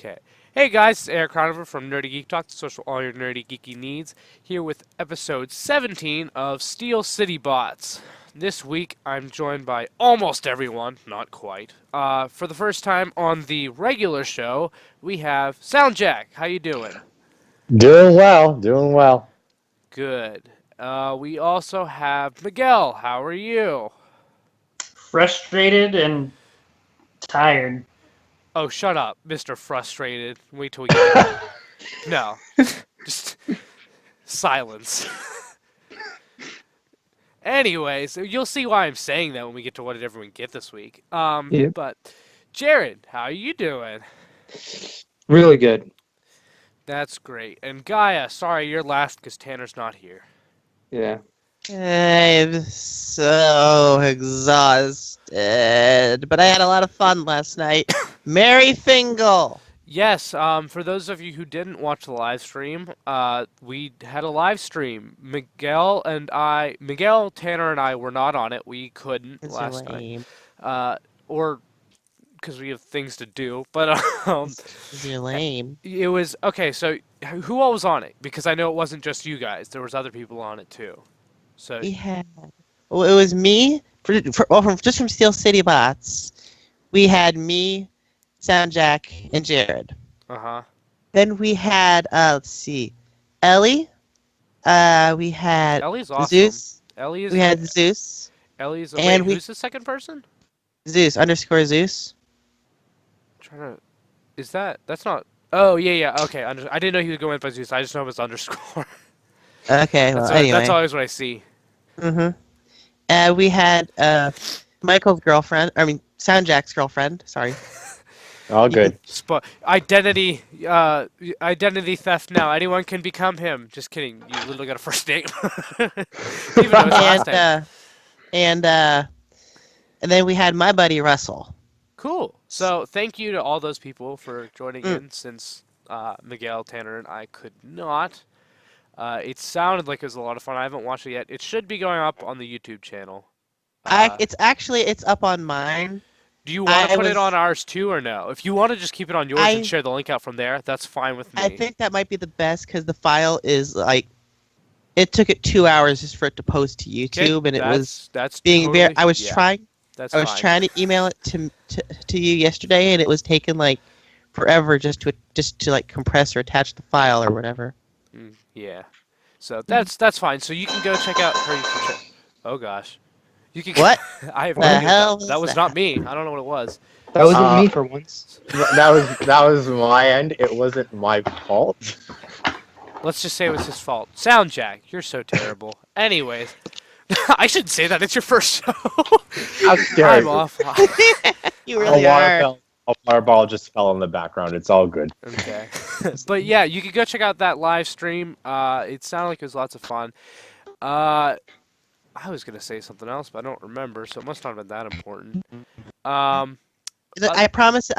Okay. Hey guys, it's Eric Conover from Nerdy Geek Talk, to social all your nerdy geeky needs, here with episode 17 of Steel City Bots. This week, I'm joined by almost everyone, not quite. For the first time on the regular show, we have Soundjack. How you doing? Doing well, doing well. Good. We also have Miguel. How are you? Frustrated and tired. Oh, shut up, Mr. Frustrated. Wait till we get to that. No. Just silence. Anyways, you'll see why I'm saying that when we get to what did everyone get this week. Yep. But Jared, how are you doing? Really good. That's great. And Gaia, sorry you're last because Tanner's not here. Yeah. I'm so exhausted, but I had a lot of fun last night. Merry Fingal! Yes, for those of you who didn't watch the live stream, we had a live stream. Miguel, Tanner, and I were not on it. We couldn't It's last lame. night. Or because we have things to do. But You're lame. it was okay. So who all was on it? Because I know it wasn't just you guys. There was other people on it too. So We had. Well, it was me, just from Steel City Bots. We had me, Soundjack, and Jared. uh-huh. Then we had, let's see, Ellie. We had Ellie's awesome. Zeus. Ellie is. We had Zeus. Ellie's. and Wait, we- who's the second person? Zeus, Zeus. Trying to. Is that? That's not. Oh yeah. Okay. I didn't know he was going by Zeus. I just know it was underscore. Okay, well, anyway. That's always what I see. Mm-hmm. We had Michael's girlfriend. I mean, Soundjack's girlfriend. Sorry. All good. Identity theft now. Anyone can become him. Just kidding. You literally got a first name. Even though it's last name. And then we had my buddy Russell. Cool. So thank you to all those people for joining in since Miguel, Tanner, and I could not. It sounded like it was a lot of fun. I haven't watched it yet. It should be going up on the YouTube channel. It's up on mine. Do you want to put it was- on ours too, or no? If you want to just keep it on yours and share the link out from there, that's fine with me. I think that might be the best because the file is like, it took it 2 hours just for it to post to YouTube, and it was being totally, very. I was yeah, trying. That's I was fine. trying to email it to you yesterday, and it was taking like forever just to like compress or attach the file or whatever. Yeah. So that's fine. So you can go check out her. Oh gosh. You can. What? I have The no idea. hell That was was not me. I don't know what it was. That wasn't me for once. That was my end. It wasn't my fault. Let's just say it was his fault. Soundjack, you're so terrible. Anyways, I shouldn't say that. It's your first show. How scary. I'm off. You really are. A water ball just fell in the background. It's all good. Okay. But yeah, you can go check out that live stream. It sounded like it was lots of fun. I was gonna say something else, but I don't remember, so it must not have been that important. I promise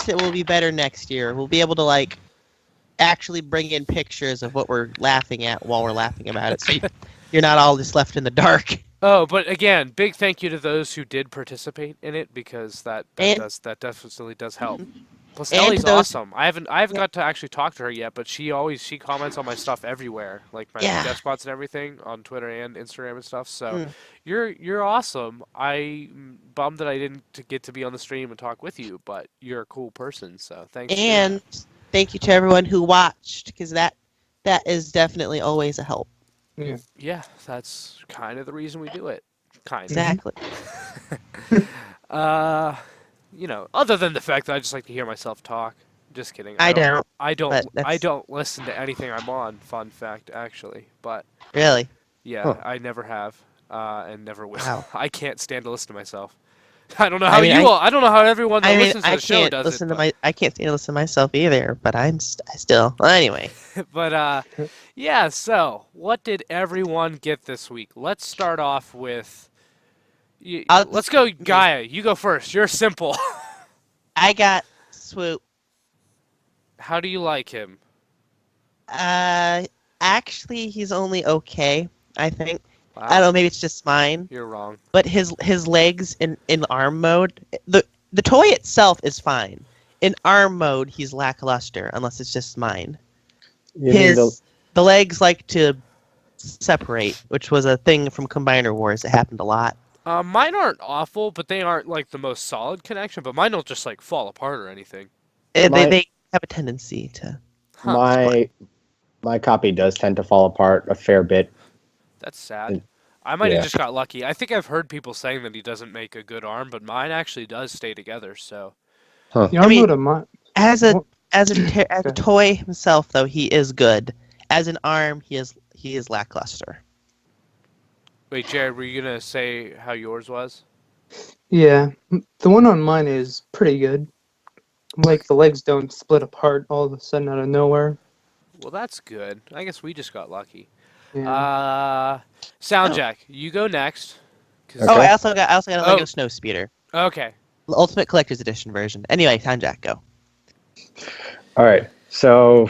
it will be better next year. We'll be able to like actually bring in pictures of what we're laughing at while we're laughing about it, so you're not all just left in the dark. Oh, but again, big thank you to those who did participate in it because that definitely does help. Plus, and Ellie's those- awesome. I haven't got to actually talk to her yet, but she comments on my stuff everywhere, like my guest spots and everything on Twitter and Instagram and stuff. So you're awesome. I'm bummed that I didn't get to be on the stream and talk with you, but you're a cool person. So thanks. And thank you to everyone who watched, because that is definitely always a help. Yeah, that's kind of the reason we do it. Kind of. Exactly. Other than the fact that I just like to hear myself talk. Just kidding. I don't. I but that's- don't listen to anything I'm on. Fun fact, actually. But Really? yeah, I never have, and never will. Wow. I can't stand to listen to myself. I don't know I how mean, I don't know how everyone that listens to the show does listen it. to I can't stand to listen to myself either, but I still. Well, anyway. But yeah. So, what did everyone get this week? Let's start off with. Let's go, Gaia. You go first. You're simple. I got Swoop. How do you like him? Actually, he's only okay, I think. Wow. I don't know, maybe it's just mine. You're wrong. But his legs in arm mode, the toy itself is fine. in arm mode, he's lackluster unless it's just mine. You mean The legs like to separate, which was a thing from Combiner Wars that happened a lot. Mine aren't awful, but they aren't like the most solid connection. But mine don't just like fall apart or anything. They have a tendency to. Huh. my copy does tend to fall apart a fair bit. That's sad. I might have Yeah. just got lucky. I think I've heard people saying that he doesn't make a good arm, but mine actually does stay together. So The arm mode of mine. As a Okay. toy himself, though, he is good. As an arm, he is lackluster. wait, Jared, were you gonna say how yours was? Yeah, the one on mine is pretty good. Like the legs don't split apart all of a sudden out of nowhere. Well, that's good. I guess we just got lucky. Yeah. Soundjack, you go next. 'Cause- Oh, Okay. I also got a Oh. Lego Snow Speeder, Okay. the Ultimate Collector's Edition version. Anyway, Soundjack, go. All right. So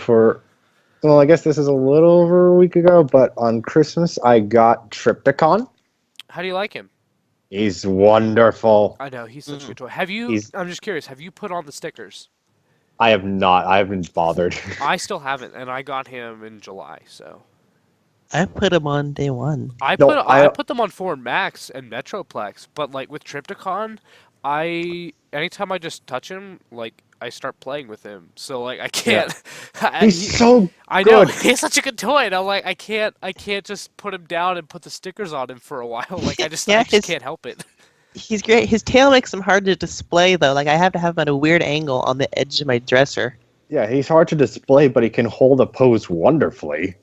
well, I guess this is a little over a week ago, but on Christmas I got Triptychon. How do you like him? He's wonderful. I know he's such a good toy. Have you? He's- I'm just curious. Have you put on the stickers? I have not. I haven't bothered. I still haven't, and I got him in July. So I put him on day one. I put them on Foreign Max and Metroplex, but like with Triptychon, anytime I just touch him, like I start playing with him. So like I can't. He's so I know good. he's such a good toy, and I'm like I can't just put him down and put the stickers on him for a while. Like I just can't help it. He's great. His tail makes him hard to display, though. Like I have to have him at a weird angle on the edge of my dresser. Yeah, he's hard to display, but he can hold a pose wonderfully.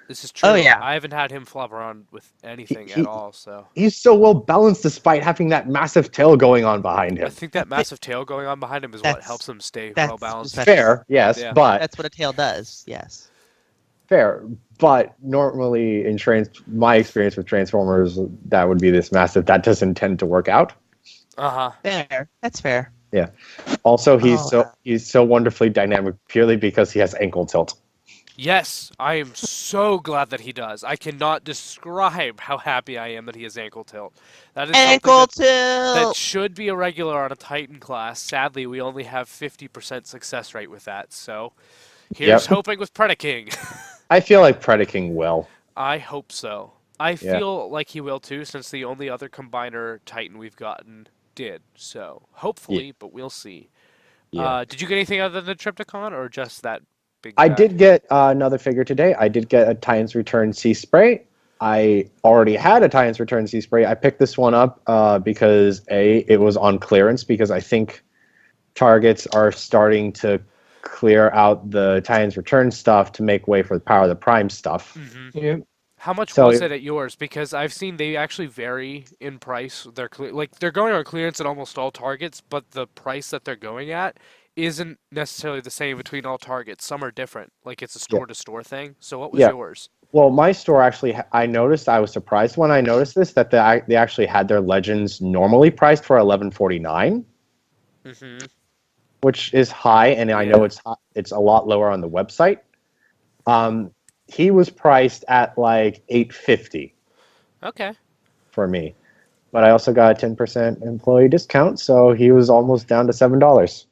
This is true. Oh, yeah. I haven't had him flop around with anything He- at all. So He's so well balanced despite having that massive tail going on behind I him. think that massive tail going on behind him is what That's- helps him stay that's well balanced. just- Fair, yes, Yeah. but That's what a tail does. Yes. fair. But normally in my experience with Transformers, that would be this massive. That doesn't tend to work out. Uh-huh. Fair. That's fair. Also, Oh, he's so wonderfully dynamic purely because he has ankle tilt. Yes, I am so glad that he does. I cannot describe how happy I am that he has ankle tilt. That is Ankle something that tilt. should be a regular on a Titan class. Sadly, we only have 50% success rate with that. So here's hoping with Predaking. I feel like Predaking will. I hope so. I Yeah. feel like he will too, since the only other combiner Titan we've gotten did. So hopefully, but we'll see. Yeah. Did you get anything other than Triptychon, or just that big I guy? did get another figure today. I did get a Titans Return Sea Spray. I already had a Titans Return Sea Spray. I picked this one up because it was on clearance, because I think Targets are starting to clear out the Titans Return stuff to make way for the Power of the Prime stuff. Mhm. Yeah. How much So was it- it at yours? Because I've seen they actually vary in price. They're they're going on clearance at almost all Targets, but the price that they're going at isn't necessarily the same between all Targets. Some are different. Like it's a store-to-store thing. So what was Yeah. yours? Well, my store actually, I was surprised when I noticed this, that they actually had their Legends normally priced for $11.49, Mm-hmm. which is high, and I know it's a lot lower on the website. He was priced at like $8.50 Okay. for me, but I also got a 10% employee discount, so he was almost down to $7.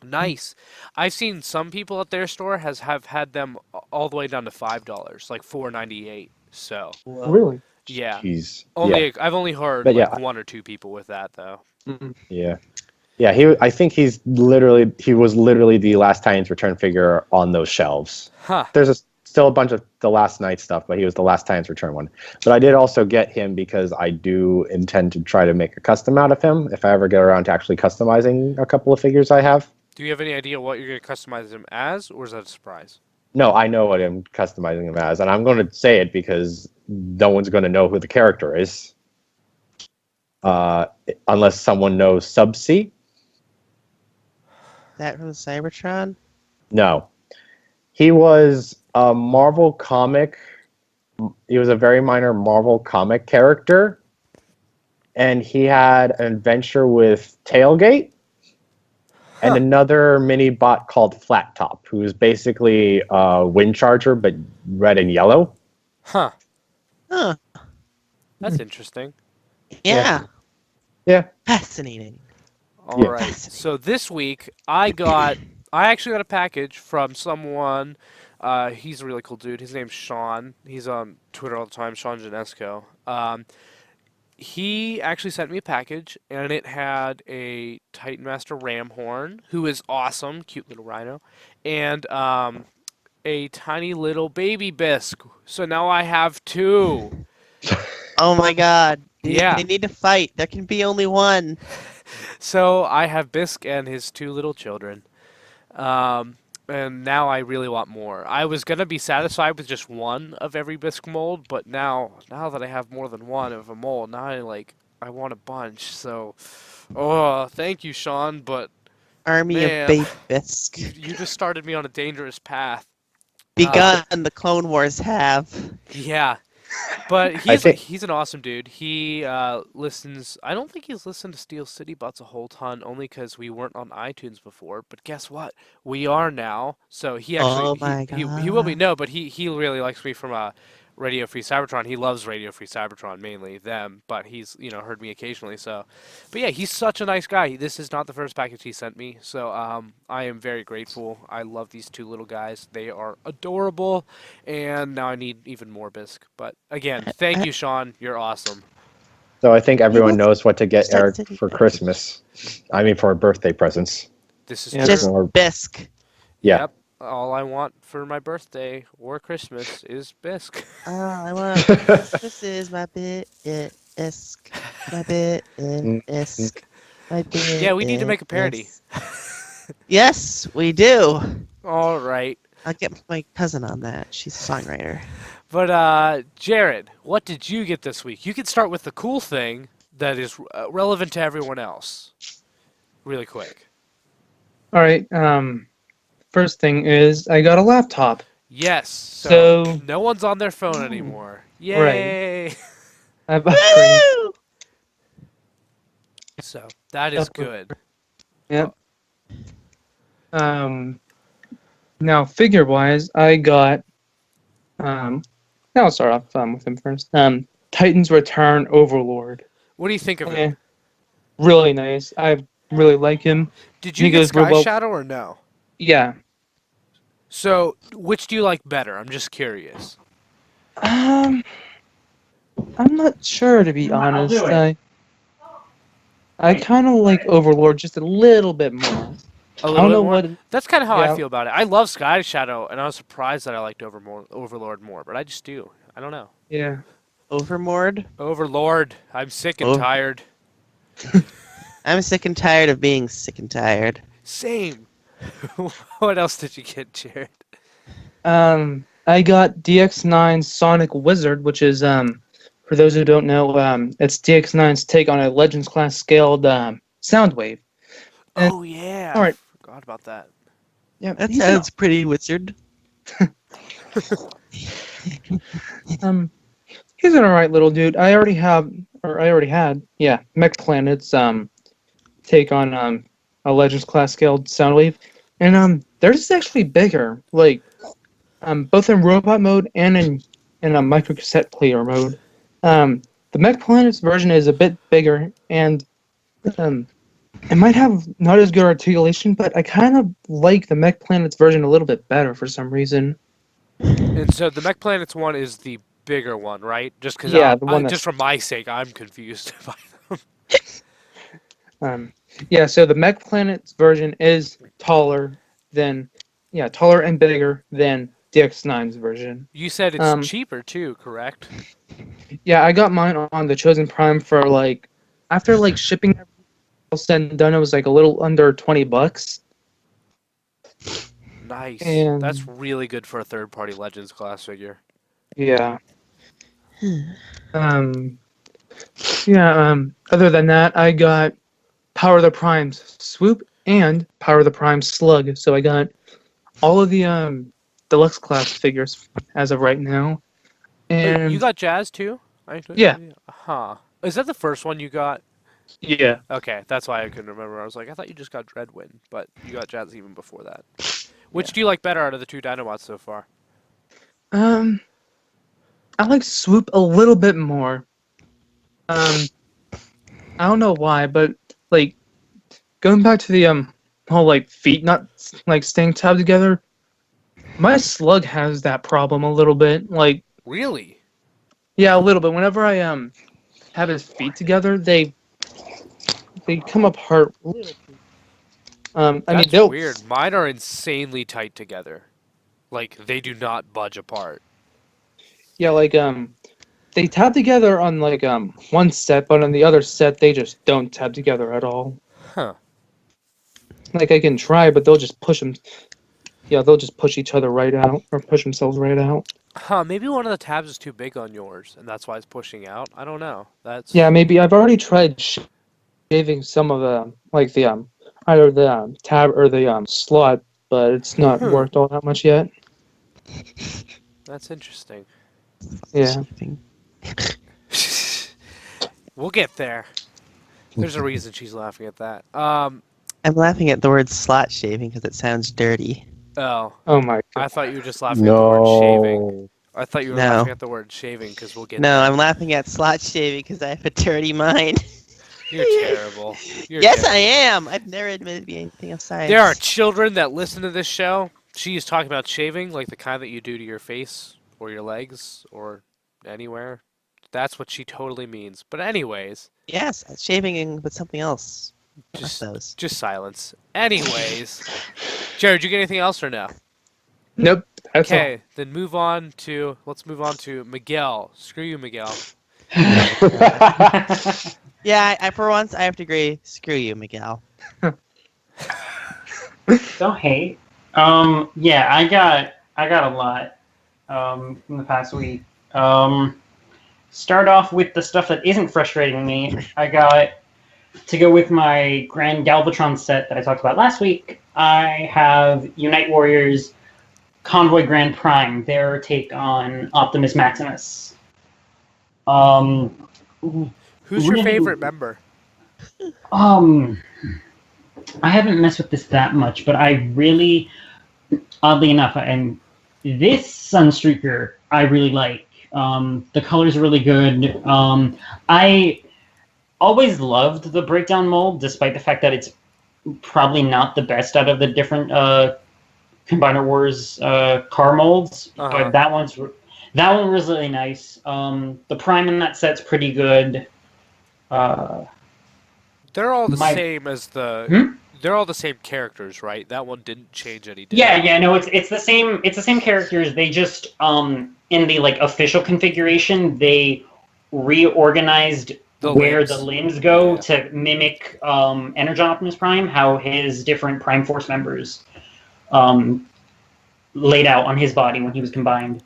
Nice. I've seen some people at their store have had them all the way down to $5, like $4.98. So Really? yeah, Jeez. I've only heard But like yeah. one or two people with that though. Yeah. I think he was literally the last Titans Return figure on those shelves. Huh. There's still a bunch of the Last Night stuff, but he was the last Titans Return one. But I did also get him because I do intend to try to make a custom out of him if I ever get around to actually customizing a couple of figures I have. Do you have any idea what you're going to customize him as, or is that a surprise? No, I know what I'm customizing him as, and I'm going to say it because no one's going to know who the character is. Unless someone knows Subsea. That from Cybertron? No. He was a Marvel comic. He was a very minor Marvel comic character. And he had an adventure with Tailgate and another mini bot called Flat Top, who is basically a Wind Charger, but red and yellow. Huh. Huh. That's interesting. Yeah. Yeah. Fascinating. All Yeah. right. So this week I actually got a package from someone. He's a really cool dude. His name's Sean. He's on Twitter all the time, Sean Janesco. He actually sent me a package, and it had a Titan Master Ram Horn, who is awesome, cute little rhino, and a tiny little baby bisque. So now I have two. Oh my God. Yeah. They need to fight. There can be only one. So I have Bisque and his two little children. And now I really want more. I was gonna be satisfied with just one of every Bisque mold, but now that I have more than one of a mold, now I want a bunch. So, oh, thank you, Sean. But Army Man. of Baby Bisque. you just started me on a dangerous path. Begun. The Clone Wars have. Yeah. But he's an awesome dude. He listens. I don't think he's listened to Steel City Bots a whole ton, only because we weren't on iTunes before. But guess what? We are now. So he actually Oh my he will be God. no, but he really likes me from Radio Free Cybertron. He loves Radio Free Cybertron mainly them, but he's heard me occasionally. So, but yeah, he's such a nice guy. This is not the first package he sent me, so I am very grateful. I love these two little guys. They are adorable, and now I need even more Bisque. But again, thank you, Sean. You're awesome. So I think everyone knows what to get Start Eric City for Bots. Christmas. I mean, for birthday presents. This is Yeah. true. Just Or- Bisque. Yeah. Yep. All I want for my birthday or Christmas is Bisque. All I want. This is my bisque. My bisque. My bisque. Yeah, we need to make a parody. Yes, we do. All right. I'll get my cousin on that. She's a songwriter. But Jared, what did you get this week? You can start with the cool thing that is relevant to everyone else. Really quick. All right. First thing is I got a laptop. Yes. So- no one's on their phone anymore. Yay! I've upgraded. Woo! So that is Upgrade. good. Yep. Now figure wise, I got. Now I'll start off with him first. Titans Return Overlord. What do you think of it? Eh, really nice. I really like him. Did you he get goes Sky real- Shadow or no? Yeah. So which do you like better? I'm just curious. I'm not sure to be I'll honest. do it. I kind of like Overlord just a little bit more. A I little don't bit know more? what. That's kind of how I Yeah. feel about it. I love Sky Shadow, and I was surprised that I liked Overlord more, but I just do. I don't know. Yeah. Overmord. Overlord, I'm sick and Oh. tired. I'm sick and tired of being sick and tired. Same. What else did you get, Jared? I got DX9 Sonic Wizard, which is for those who don't know, it's DX9's take on a Legends class scaled Soundwave. And- Oh yeah. all right. I forgot about that. Yeah, That he's sounds pretty wizard. he's an alright little dude. I already had, Mech Planet's take on a Legends class scaled Soundwave, and theirs is actually bigger, like both in robot mode and in a micro cassette player mode. The Mech Planet's version is a bit bigger, and it might have not as good articulation, but I kind of like the Mech Planet's version a little bit better for some reason. And so the Mech Planets one is the bigger one, right? Just because Yeah, the one that's- just for my sake, I'm confused by them. So the Mech Planet's version is taller and bigger than DX9's version. You said it's cheaper too, correct? Yeah, I got mine on the Chosen Prime for after shipping everything all said and done, it was like a little under $20. Nice. And- That's really good for a third-party Legends class figure. Yeah. Other than that, I got Power of the Primes Swoop and Power of the Primes Slug. So I got all of the deluxe class figures as of right now. Wait, And you got Jazz too? Yeah. Huh. Is that the first one you got? yeah, Okay, that's why I couldn't remember. I was like, I thought you just got Dreadwind, but you got Jazz even before that. Which do you like better out of the two Dinobots so far? I like Swoop a little bit more. I don't know why, but going back to the whole like feet not like staying tabbed together. My slug has that problem a little bit. Like, Really? yeah, a little bit. Whenever I have his feet together, they come apart. I mean, That's they'll weird. Mine are insanely tight together. Like, they do not budge apart. Yeah, like they tab together on like one set, but on the other set they just don't tab together at all. Huh. Like I can try, but they'll just push them. Yeah, they'll just push each other right out or push themselves right out. Huh, maybe one of the tabs is too big on yours, and that's why it's pushing out. I don't know. That's Yeah, maybe I've already tried shaving some of the like the either the tab or the slot, but it's not worked all that much yet. That's interesting. Yeah. We'll get there. There's a reason she's laughing at that. I'm laughing at the word slot shaving because it sounds dirty. Oh, Oh my I god. thought you were just laughing at the word shaving. No. I thought you were No. laughing at the word shaving because we'll get No, there. I'm laughing at slot shaving because I have a dirty mind. You're terrible. You're Yes, terrible. I am. I've never admitted to be anything besides. There are children that listen to this show. She is talking about shaving, like the kind that you do to your face or your legs or anywhere. That's what she totally means. But anyways, Yes, shaving with something else. just Not those. just silence. Anyways, Jared, you get anything else or no? Nope. That's all. Okay, then let's move on to Miguel. Screw you, Miguel. Yeah, I for once I have to agree. Screw you, Miguel. Don't hate. Yeah, I got a lot from the past week. Start off with the stuff that isn't frustrating me. I got to go with my Grand Galvatron set that I talked about last week. I have Unite Warriors Convoy Grand Prime, their take on Optimus Maximus. Who's your Really? favorite member? I haven't messed with this that much, but I really, oddly enough, and this Sunstreaker I really like. The colors are really good. I always loved the breakdown mold, despite the fact that it's probably not the best out of the different Combiner Wars car molds. Uh-huh. But that one was really nice. The Prime in that set's pretty good. They're all the My- same as the. Hmm? They're all the same characters, right? That one didn't change any. did Yeah, it? yeah, no, it's the same. It's the same characters. They just in the like official configuration, they reorganized The where limbs. the limbs go Yeah. to mimic Energon Optimus Prime, how his different Prime Force members laid out on his body when he was combined.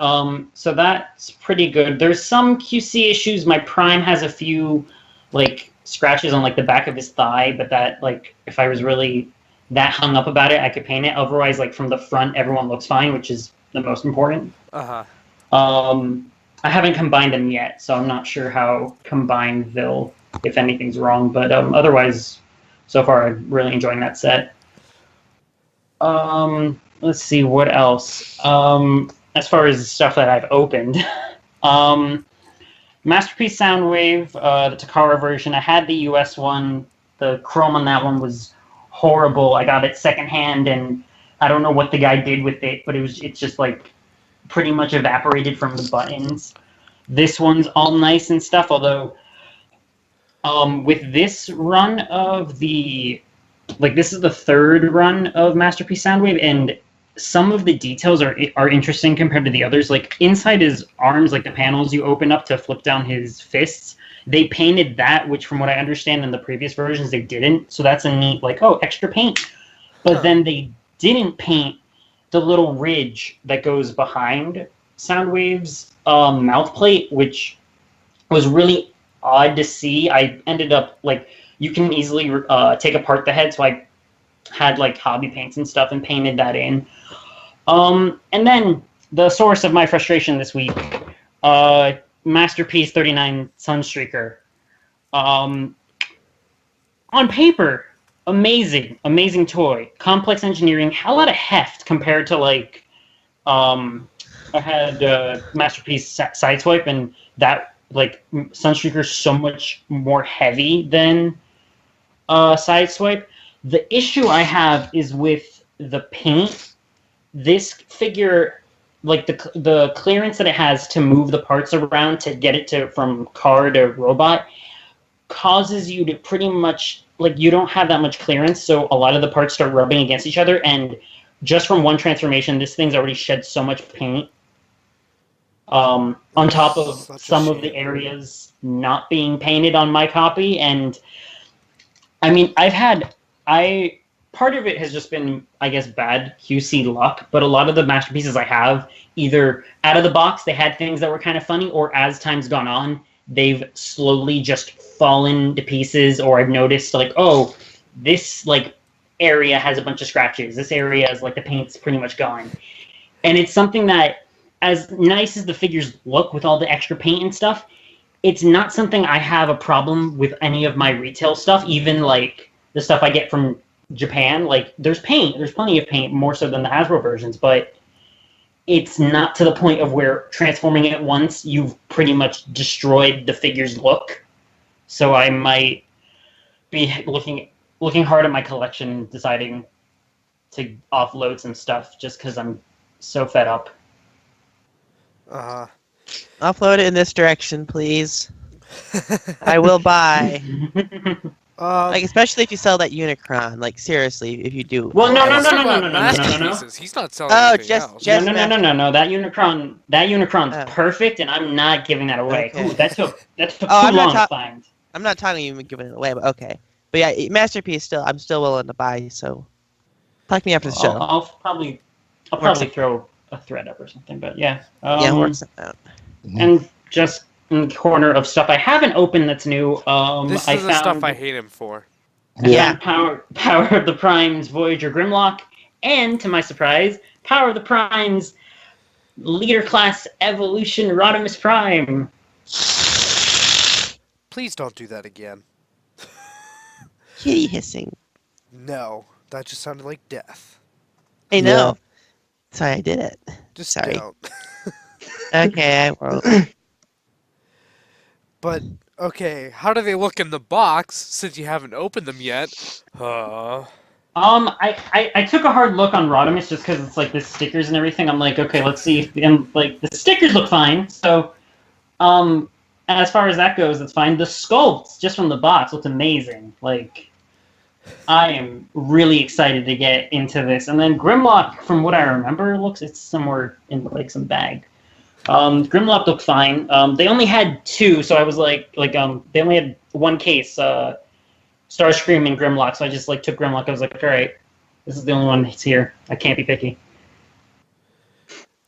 So that's pretty good. There's some QC issues. My Prime has a few like scratches on like the back of his thigh, but that like if I was really that hung up about it, I could paint it. Otherwise, like from the front, everyone looks fine, which is the most important. I haven't combined them yet, so I'm not sure how combined they'll, if anything's wrong. But otherwise, so far, I'm really enjoying that set. Let's see what else. As far as stuff that I've opened, Masterpiece Soundwave, the Takara version. I had the US one. The chrome on that one was horrible. I got it secondhand, and I don't know what the guy did with it, but it's just like pretty much evaporated from the buttons. This one's all nice and stuff, although with this run of the, like this is the third run of Masterpiece Soundwave, and some of the details are interesting compared to the others. Like inside his arms, like the panels you open up to flip down his fists, they painted that, which from what I understand in the previous versions they didn't. So that's a neat, like, oh, extra paint. But then they didn't paint the little ridge that goes behind Soundwave's mouth plate, which was really odd to see. I ended up, like, you can easily take apart the head, so I had, like, hobby paints and stuff and painted that in. And then the source of my frustration this week, Masterpiece 39 Sunstreaker. On paper, amazing toy. Complex engineering, a lot of heft compared to like, I had Masterpiece Sideswipe, and that like Sunstreaker's so much more heavy than Sideswipe. The issue I have is with the paint. This figure, like the clearance that it has to move the parts around to get it from car to robot, causes you to pretty much, like, you don't have that much clearance, so a lot of the parts start rubbing against each other, and just from one transformation, this thing's already shed so much paint. On top of some of the areas not being painted on my copy, and I mean, part of it has just been, I guess, bad QC luck, but a lot of the masterpieces I have, either out of the box, they had things that were kind of funny, or as time's gone on, they've slowly just fallen to pieces, or I've noticed, like, oh, this, like, area has a bunch of scratches. This area is, like, the paint's pretty much gone. And it's something that, as nice as the figures look with all the extra paint and stuff, it's not something I have a problem with any of my retail stuff, even, like, the stuff I get from Japan. Like, there's paint. There's plenty of paint, more so than the Hasbro versions, but it's not to the point of where transforming it once, you've pretty much destroyed the figure's look. So I might be looking hard at my collection, deciding to offload some stuff just because I'm so fed up. Offload it in this direction, please. I will buy. Like, especially if you sell that Unicron. Like, seriously, if you do. Well, no. He's not selling Oh, anything just else. just No. That Unicron's Oh. perfect, and I'm not giving that away. Okay. Ooh, that took too I'm not long to find. I'm not talking you giving it away, but okay. But yeah, masterpiece I'm still willing to buy. So, talk me after the show. I'll probably throw a thread up or something. But yeah. Yeah, work something out. And just in the corner of stuff I haven't opened that's new. This I is the found, stuff I hate him for. Yeah. Power of the Prime's Voyager Grimlock, and to my surprise, Power of the Prime's Leader Class Evolution Rodimus Prime. Please don't do that again. Kitty hissing. No, that just sounded like death. I know. Sorry, I did it. Just Sorry. don't. Okay, I won't. But, okay, how do they look in the box, since you haven't opened them yet? I took a hard look on Rodimus just because it's like the stickers and everything. I'm like, okay, let's see if, and like the stickers look fine. So, as far as that goes, it's fine. The sculpts just from the box looked amazing. Like, I am really excited to get into this. And then Grimlock, from what I remember, it's somewhere in like some bag. Grimlock looked fine. They only had two, so I was like, they only had one case, Starscream and Grimlock, so I just like took Grimlock. I was like, all right, this is the only one that's here. I can't be picky.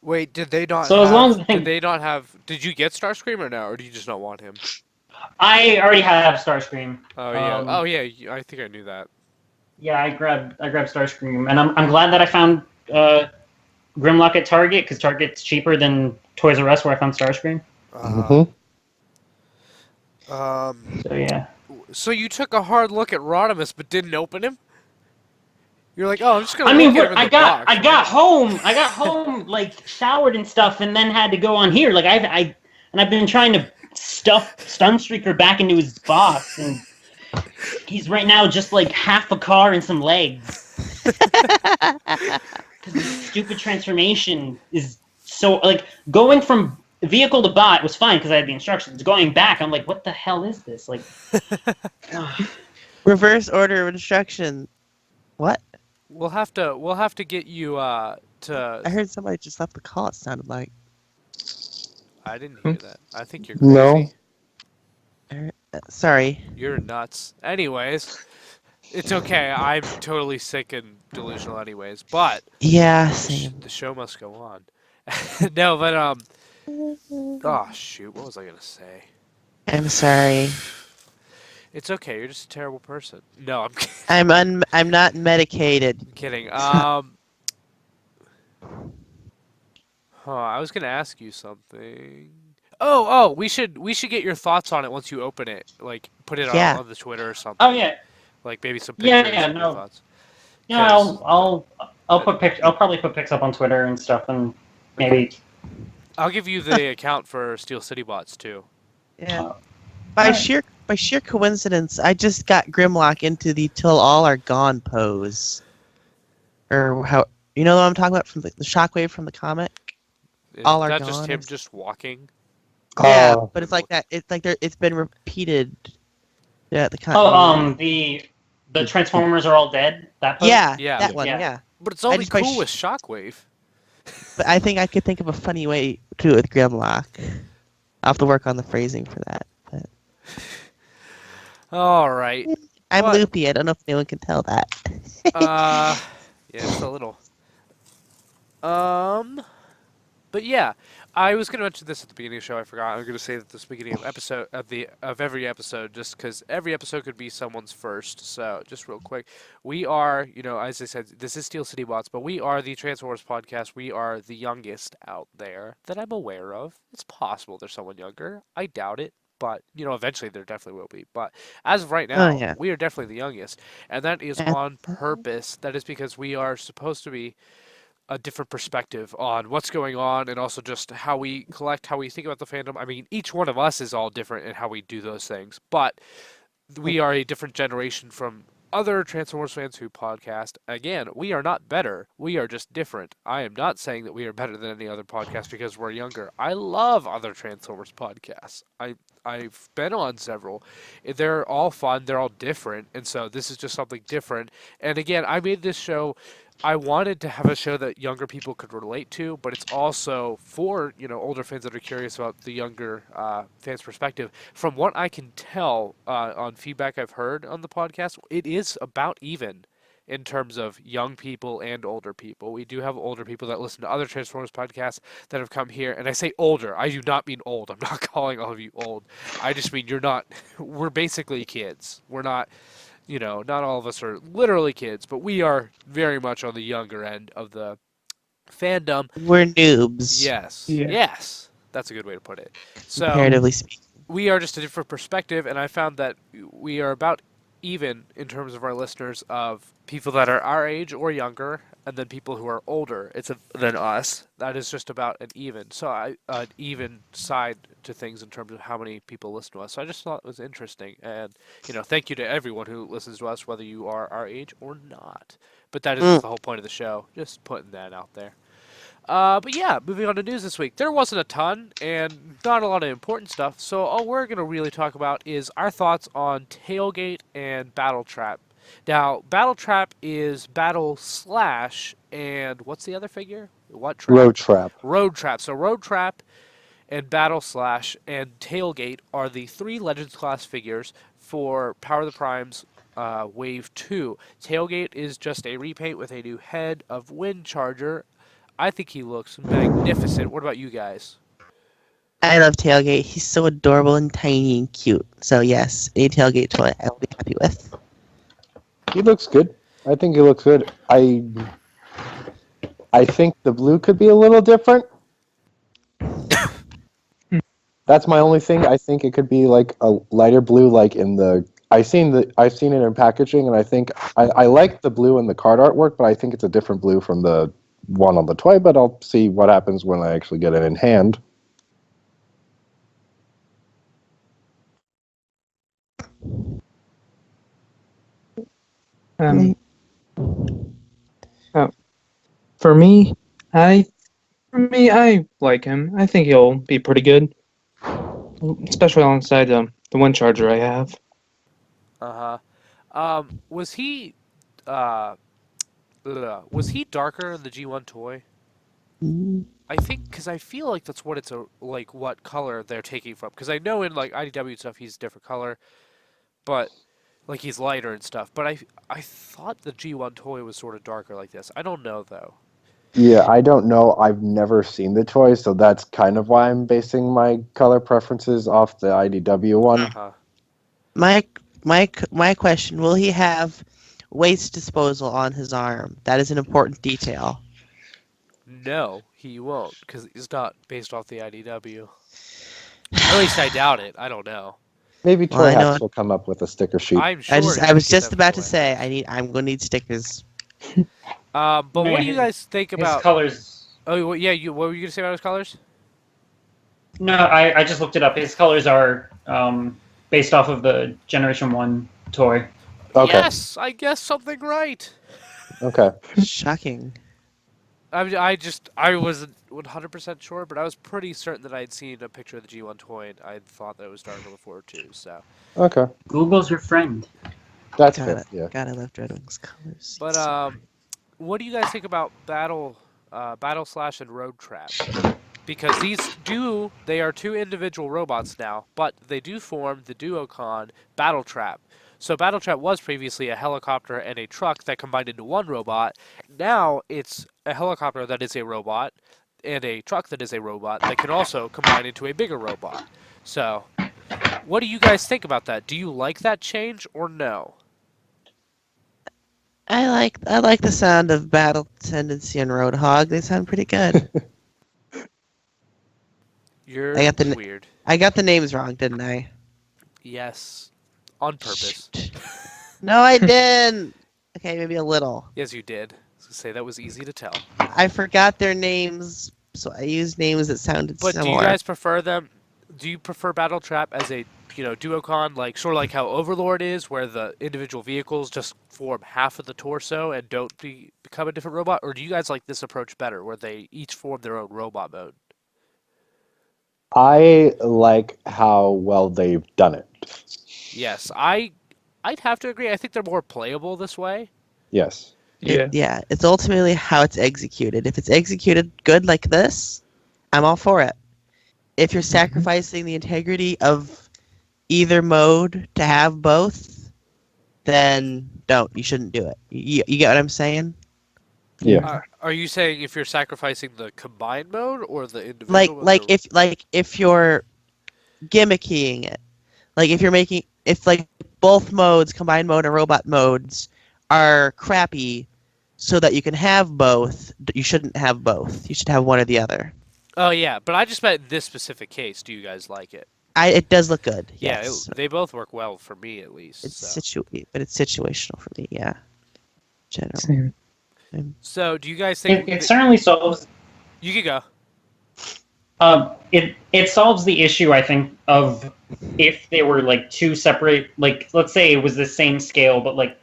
Wait, did they not? So as long as I think, did they not have? Did you get Starscream or no, or do you just not want him? I already have Starscream. Oh yeah, I think I knew that. Yeah, I grabbed Starscream, and I'm glad that I found Grimlock at Target, because Target's cheaper than Toys R Us, where I found Starscream. So yeah. So you took a hard look at Rodimus, but didn't open him? You're like, oh, I'm just gonna. I mean, look at him in the box, I got home, like showered and stuff, and then had to go on here. Like I've been trying to stuff Sunstreaker back into his box, and he's right now just like half a car and some legs. Because the stupid transformation is so, like, going from vehicle to bot was fine because I had the instructions. Going back, I'm like, what the hell is this? Like, Reverse order of instruction. What? We'll have to get you to. I heard somebody just left the call. It sounded like. I didn't hear that. I think you're crazy. No. Sorry. You're nuts. Anyways, it's okay. I'm totally sick and delusional anyways, but Yeah, same. the show must go on. No, but oh shoot, what was I gonna say? I'm sorry. It's okay. You're just a terrible person. No, I'm kidding. I'm not medicated. I'm kidding. I was gonna ask you something. Oh, we should get your thoughts on it once you open it. Like, put it on the Twitter or something. oh yeah, Like maybe some pictures. Yeah, of your no. thoughts. yeah. I'll put I'll probably put pics up on Twitter and stuff, and maybe. I'll give you the account for Steel City Bots too. Yeah. By sheer coincidence, I just got Grimlock into the "Till All Are Gone" pose, or how you know what I'm talking about from the Shockwave from the comic. Is All are that just gone him or- just walking? Yeah, Oh. but it's like that. It's like it's been repeated. Yeah, the The Transformers are all dead. That pose? Yeah, Yeah. that one. Yeah. Yeah, But it's only just by cool with Shockwave. but I think I could think of a funny way to do it with Grimlock. I'll have to work on the phrasing for that. But All right. I'm What? loopy. I don't know if anyone can tell that. Yeah, just a little. But yeah, I was gonna mention this at the beginning of the show. I forgot. I was gonna say that this beginning of every episode, just because every episode could be someone's first. So just real quick, we are, as I said, this is Steel City Bots, but we are the Transformers podcast. We are the youngest out there that I'm aware of. It's possible there's someone younger. I doubt it. But, eventually there definitely will be. But as of right now, yeah. we are definitely the youngest. And that is on purpose. That is because we are supposed to be a different perspective on what's going on and also just how we collect, how we think about the fandom. I mean, each one of us is all different in how we do those things, but we are a different generation from other Transformers fans who podcast. Again, we are not better. We are just different. I am not saying that we are better than any other podcast because we're younger. I love other Transformers podcasts. I've been on several. They're all fun. They're all different. And so this is just something different. And again, I made this show. I wanted to have a show that younger people could relate to, but it's also for, older fans that are curious about the younger fans' perspective. From what I can tell on feedback I've heard on the podcast, it is about even in terms of young people and older people. We do have older people that listen to other Transformers podcasts that have come here, and I say older. I do not mean old. I'm not calling all of you old. I just mean we're basically kids. We're not... not all of us are literally kids, but we are very much on the younger end of the fandom. We're noobs. Yes. Yeah. Yes. That's a good way to put it. So Comparatively speaking. we are just a different perspective, and I found that we are about even in terms of our listeners of people that are our age or younger, and then people who are older than us. That is just about an even. So an even side to things in terms of how many people listen to us. So I just thought it was interesting, and thank you to everyone who listens to us, whether you are our age or not. But that is just the whole point of the show. Just putting that out there. But yeah, moving on to news this week. There wasn't a ton and not a lot of important stuff. So all we're going to really talk about is our thoughts on Tailgate and Battle Trap. Now, Battle Trap is Battle Slash and what's the other figure? What trap? Road Trap. Road Trap. So Road Trap and Battle Slash and Tailgate are the 3 Legends class figures for Power of the Primes Wave 2. Tailgate is just a repaint with a new head of Wind Charger. I think he looks magnificent. What about you guys? I love Tailgate. He's so adorable and tiny and cute. So yes, any Tailgate toy I'll be happy with. He looks good. I think he looks good. I think the blue could be a little different. That's my only thing. I think it could be like a lighter blue, like in the. I've seen it in packaging, and I think I like the blue in the card artwork, but I think it's a different blue from the one on the toy. But I'll see what happens when I actually get it in hand. For me, I like him. I think he'll be pretty good, especially alongside the Wind Charger I have. Was he darker in the G1 toy? I think because I feel like that's what what color they're taking from. Because I know in like IDW and stuff he's a different color, but like he's lighter and stuff. But I thought the G1 toy was sort of darker like this. I don't know though. Yeah, I don't know. I've never seen the toy, so that's kind of why I'm basing my color preferences off the IDW one. My question: will he have waste disposal on his arm? That is an important detail. No, he won't, because he's not based off the IDW. At least I doubt it. I don't know. Maybe Well, I Toy know- Hacks will come up with a sticker sheet. I'm sure. I was he just can about to get say I'm going to need stickers. that. But what Man, do you guys think His about? colors. Oh, well, yeah. What were you gonna say about his colors? No, I just looked it up. His colors are based off of the Generation 1 toy. Okay. Yes, I guessed something right. Okay. Shocking. I wasn't 100% sure, but I was pretty certain that I had seen a picture of the G1 toy, and I thought that it was Dark Devil 4 too. So, Okay. Google's your friend. That's God, fair. Yeah. God, I love Dreadwing's colors. but He's so pretty. what do you guys think about Battle Slash and Road Trap? Because they are two individual robots now, but they do form the Duocon Battle Trap. So Battle Trap was previously a helicopter and a truck that combined into one robot. Now it's a helicopter that is a robot and a truck that is a robot that can also combine into a bigger robot. So, what do you guys think about that? Do you like that change or no? I like the sound of Battle Tendency and Roadhog. They sound pretty good. You're I got the weird. I got the names wrong, didn't I? Yes. On purpose. Shoot. No, I didn't. Okay, maybe a little. Yes, you did. I was gonna say that was easy to tell. I forgot their names, so I used names that sounded But similar. do you guys prefer them? Do you prefer Battle Trap as a Duocon, like sort of like how Overlord is, where the individual vehicles just form half of the torso and don't become a different robot, or do you guys like this approach better, where they each form their own robot mode? I like how well they've done it. Yes, I'd have to agree. I think they're more playable this way. Yes. Yeah. It's ultimately how it's executed. If it's executed good like this, I'm all for it. If you're sacrificing the integrity of either mode to have both, then don't. You shouldn't do it. You get what I'm saying? Yeah. Are you saying if you're sacrificing the combined mode or the individual mode? If you're gimmicking it, like if both modes, combined mode and robot modes, are crappy, so that you can have both, you shouldn't have both. You should have one or the other. Oh yeah, but I just meant in this specific case. Do you guys like it? It does look good. Yeah, Yes. they both work well for me at least. But it's situational for me. Yeah. General. Same. So do you guys think It certainly solves. You could go. It solves the issue, I think, of if they were like two separate, like let's say it was the same scale, but like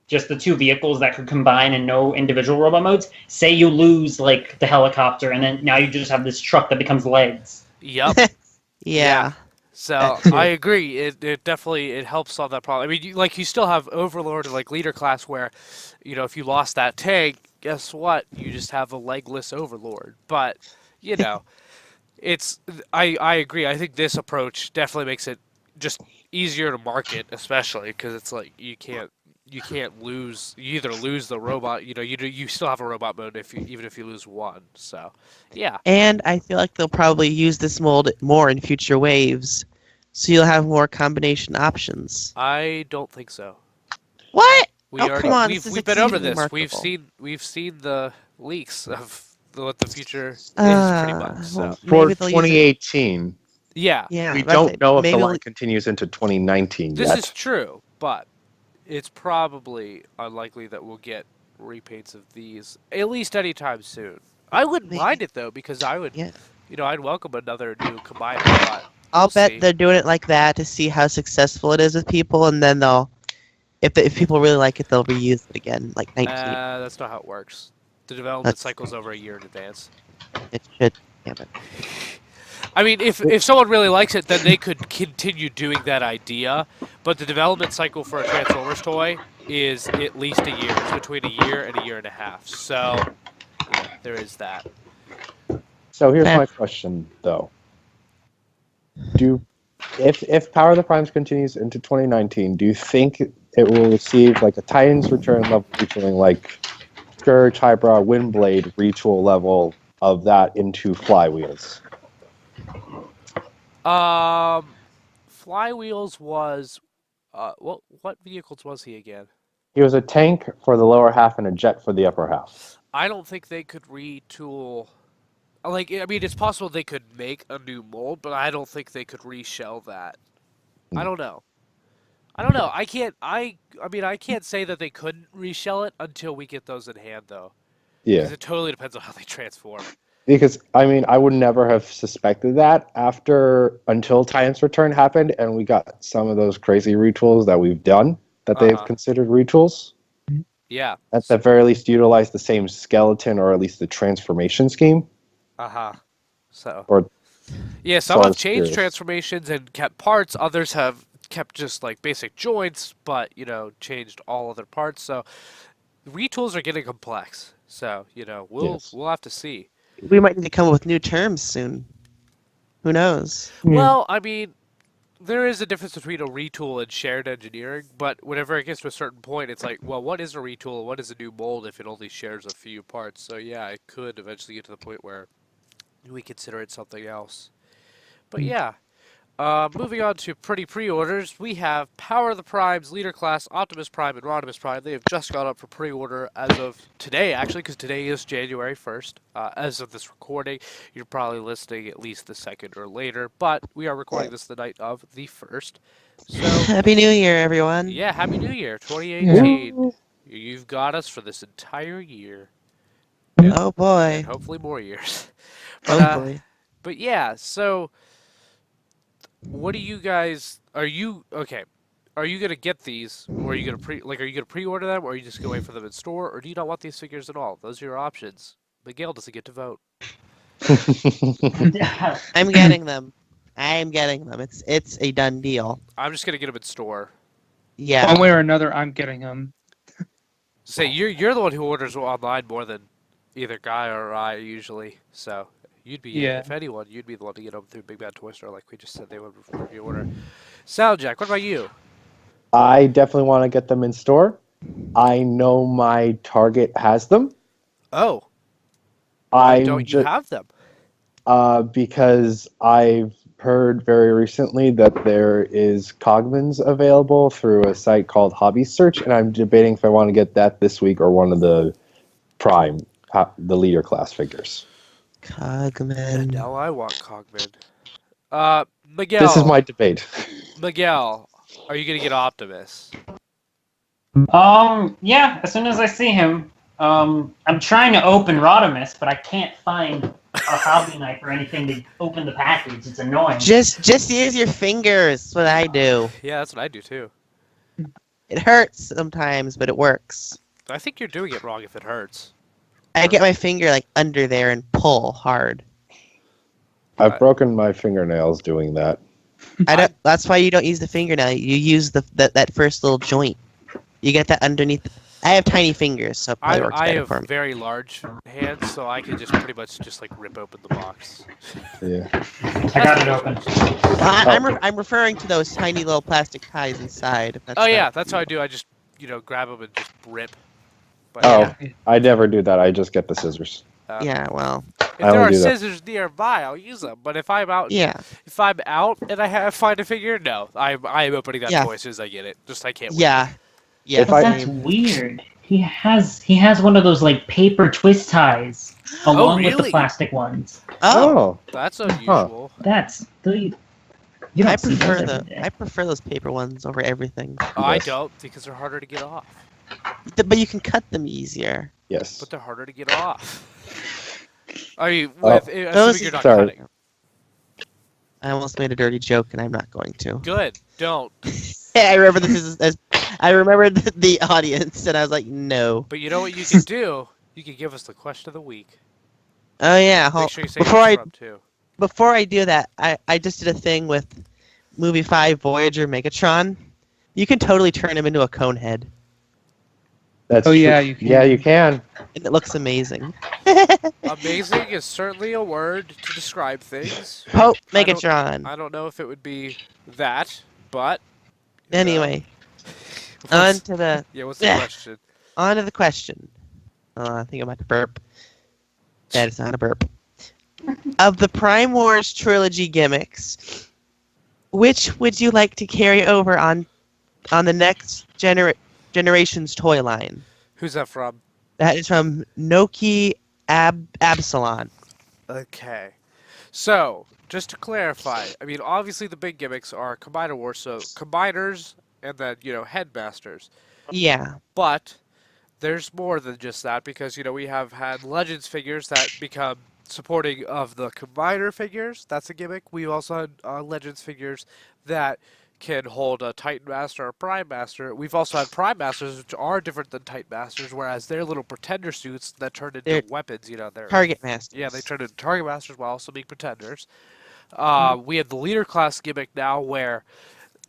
just the two vehicles that could combine and no individual robot modes. Say you lose like the helicopter, and then now you just have this truck that becomes legs. Yep. Yeah. So That too. I agree. It definitely helps solve that problem. I mean, you still have Overlord and like Leader class where, if you lost that tank, guess what? You just have a legless Overlord. But I agree. I think this approach definitely makes it just easier to market, especially because it's like you can't lose. You either lose the robot. You still have a robot mode even if you lose one. So yeah. And I feel like they'll probably use this mold more in future waves, so you'll have more combination options. I don't think so. What? Come on! We've been over this. We've seen the leaks of what the future is pretty much. So well, For maybe they'll use it- 2018, yeah, Yeah, we that's don't it. know if Maybe the they'll- line continues into 2019 this yet. is true, but it's probably unlikely that we'll get repaints of these at least anytime soon. I wouldn't Maybe. mind it though because I would, Yeah. I'd welcome another new combined robot. I'll We'll bet see. they're doing it like that to see how successful it is with people, and then if people really like it, they'll reuse it again, like 19. That's not how it works. The development That's- cycle's over a year in advance. It should. Damn it. I mean, if someone really likes it, then they could continue doing that idea. But the development cycle for a Transformers toy is at least a year. It's between a year and a year and a half. So there is that. So here's Okay. my question, though. If Power of the Primes continues into 2019, do you think it will receive like a Titans Return level retooling, like Scourge, Hydra, Windblade retool level of that into Flywheels? Flywheels was what vehicles was he again? He was a tank for the lower half and a jet for the upper half. I don't think they could retool. Like, I mean, it's possible they could make a new mold, but I don't think they could reshell that. I don't know. I can't. I mean, I can't say that they couldn't reshell it until we get those in hand, though. Yeah. Because it totally depends on how they transform. Because I mean, I would never have suspected that until Titans Return happened, and we got some of those crazy retools that we've done that they've Uh-huh. considered retools. Yeah. At the very least, utilize the same skeleton or at least the transformation scheme. Uh-huh. So. Or Yeah, so some I have was changed curious. transformations and kept parts. Others have kept just like basic joints, but changed all other parts. So retools are getting complex. So we'll Yes. we'll have to see. We might need to come up with new terms soon. Who knows? Well, I mean, there is a difference between a retool and shared engineering, but whenever it gets to a certain point, it's like, well, what is a retool and what is a new mold if it only shares a few parts? So yeah, it could eventually get to the point where we consider it something else. But yeah, moving on to pretty pre-orders, we have Power of the Primes, Leader Class, Optimus Prime, and Rodimus Prime. They have just gone up for pre-order as of today, actually, because today is January 1st. As of this recording, you're probably listening at least the 2nd or later, but we are recording this the night of the 1st. So, Happy New Year, everyone. yeah, Happy New Year, 2018. You've got us for this entire year, Oh and boy. hopefully more years. Oh boy. But yeah, so what do you guys are you okay? Are you gonna get these, or are you gonna are you gonna pre-order them, or are you just gonna wait for them in store, or do you not want these figures at all? Those are your options. Miguel doesn't get to vote. I'm getting them. I'm getting them. It's a done deal. I'm just gonna get them in store. Yeah. One way or another, I'm getting them. Say you're the one who orders online more than either Guy or I usually. So you'd be if anyone, you'd be the one to get them through Big Bad Toy Store, like we just said they would before you order. Soundjack, what about you? I definitely want to get them in store. I know my Target has them. Oh, why I'm don't you have them? because I've heard very recently that there is Cogmans available through a site called Hobby Search, and I'm debating if I want to get that this week or one of the Prime, the Leader class figures. And Cogman. now I want Cogman. Miguel. This is my debate. Miguel, are you gonna get Optimus? Yeah, as soon as I see him. I'm trying to open Rodimus, but I can't find a hobby knife or anything to open the package. It's annoying. Just use your fingers. That's what I do. Yeah, that's what I do too. It hurts sometimes, but it works. I think you're doing it wrong if it hurts. I get my finger like under there and pull hard. I've broken my fingernails doing that. I don't. That's why you don't use the fingernail. You use that first little joint. You get that underneath. I have tiny fingers, so it probably works I better have for me. very large hands, so I can just pretty much just like rip open the box. Yeah. I got it open. I'm referring to those tiny little plastic ties inside. If that's Oh yeah, not- that's how I do. I just grab them and just rip. But Oh, yeah, I never do that. I just get the scissors. Yeah. Well. if I there only are do that. scissors nearby, I'll use them. But if I'm out, Yeah. if I'm out and I find a figure, no, I am opening that Yeah. toy as soon as I get it. Just I can't. Wait. Yeah. Yeah. If I- That's weird. He has one of those like paper twist ties along with really? the plastic ones. Oh. That's unusual. That's the. You don't I see prefer those every day. I prefer those paper ones over everything. Oh, I Yes. don't because they're harder to get off. But you can cut them easier. Yes. But they're harder to get off. Are you? Oh. Assuming Those- you're not Sorry. cutting. I almost made a dirty joke, and I'm not going to. Good. Don't. I remember I remember the audience, and I was like, no. But you know what you can do? You can give us the question of the week. Oh yeah. Make sure you say before where I it's from too. before I do that, I just did a thing with movie 5 Voyager Megatron. You can totally turn him into a cone head, That's Oh, true. yeah, you can. Yeah, you can. and it looks amazing. Amazing is certainly a word to describe things. Pope I don't- Megatron. I don't know if it would be that, but you know. Anyway, on What's- to the yeah. What's the question? on to the question. I think I'm about to burp. That is not a burp. Of the Prime Wars trilogy gimmicks, which would you like to carry over on the next generation's toy line? Who's that from? That is from Noki Absalon. Okay. So, just to clarify, I mean, obviously the big gimmicks are Combiner Wars, so Combiners and then, Headmasters. Yeah. But there's more than just that because we have had Legends figures that become supporting of the Combiner figures. That's a gimmick. We've also had Legends figures that can hold a Titan Master or Prime Master. We've also had Prime Masters, which are different than Titan Masters, whereas they're little pretender suits that turn into They're weapons. They're Target Masters. yeah, they turn into Target Masters while also being pretenders. We have the Leader class gimmick now, where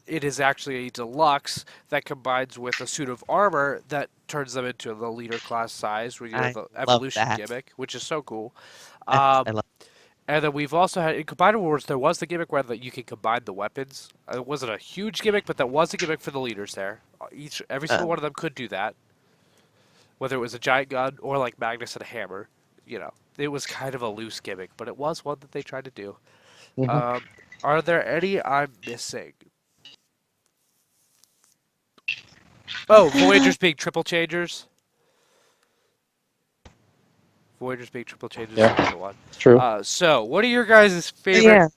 it is actually a deluxe that combines with a suit of armor that turns them into the Leader class size, where you have the love evolution that. gimmick, which is so cool. I love. And then we've also had in Combiner Wars, there was the gimmick where you can combine the weapons. It wasn't a huge gimmick, but that was a gimmick for the leaders there. Every single one of them could do that. Whether it was a giant gun or like Magnus and a hammer, it was kind of a loose gimmick, but it was one that they tried to do. Mhm. Are there any I'm missing? Oh, Voyagers being triple changers. Voyagers being triple changers Yeah. is another one. It's true. So, what are your guys' favorite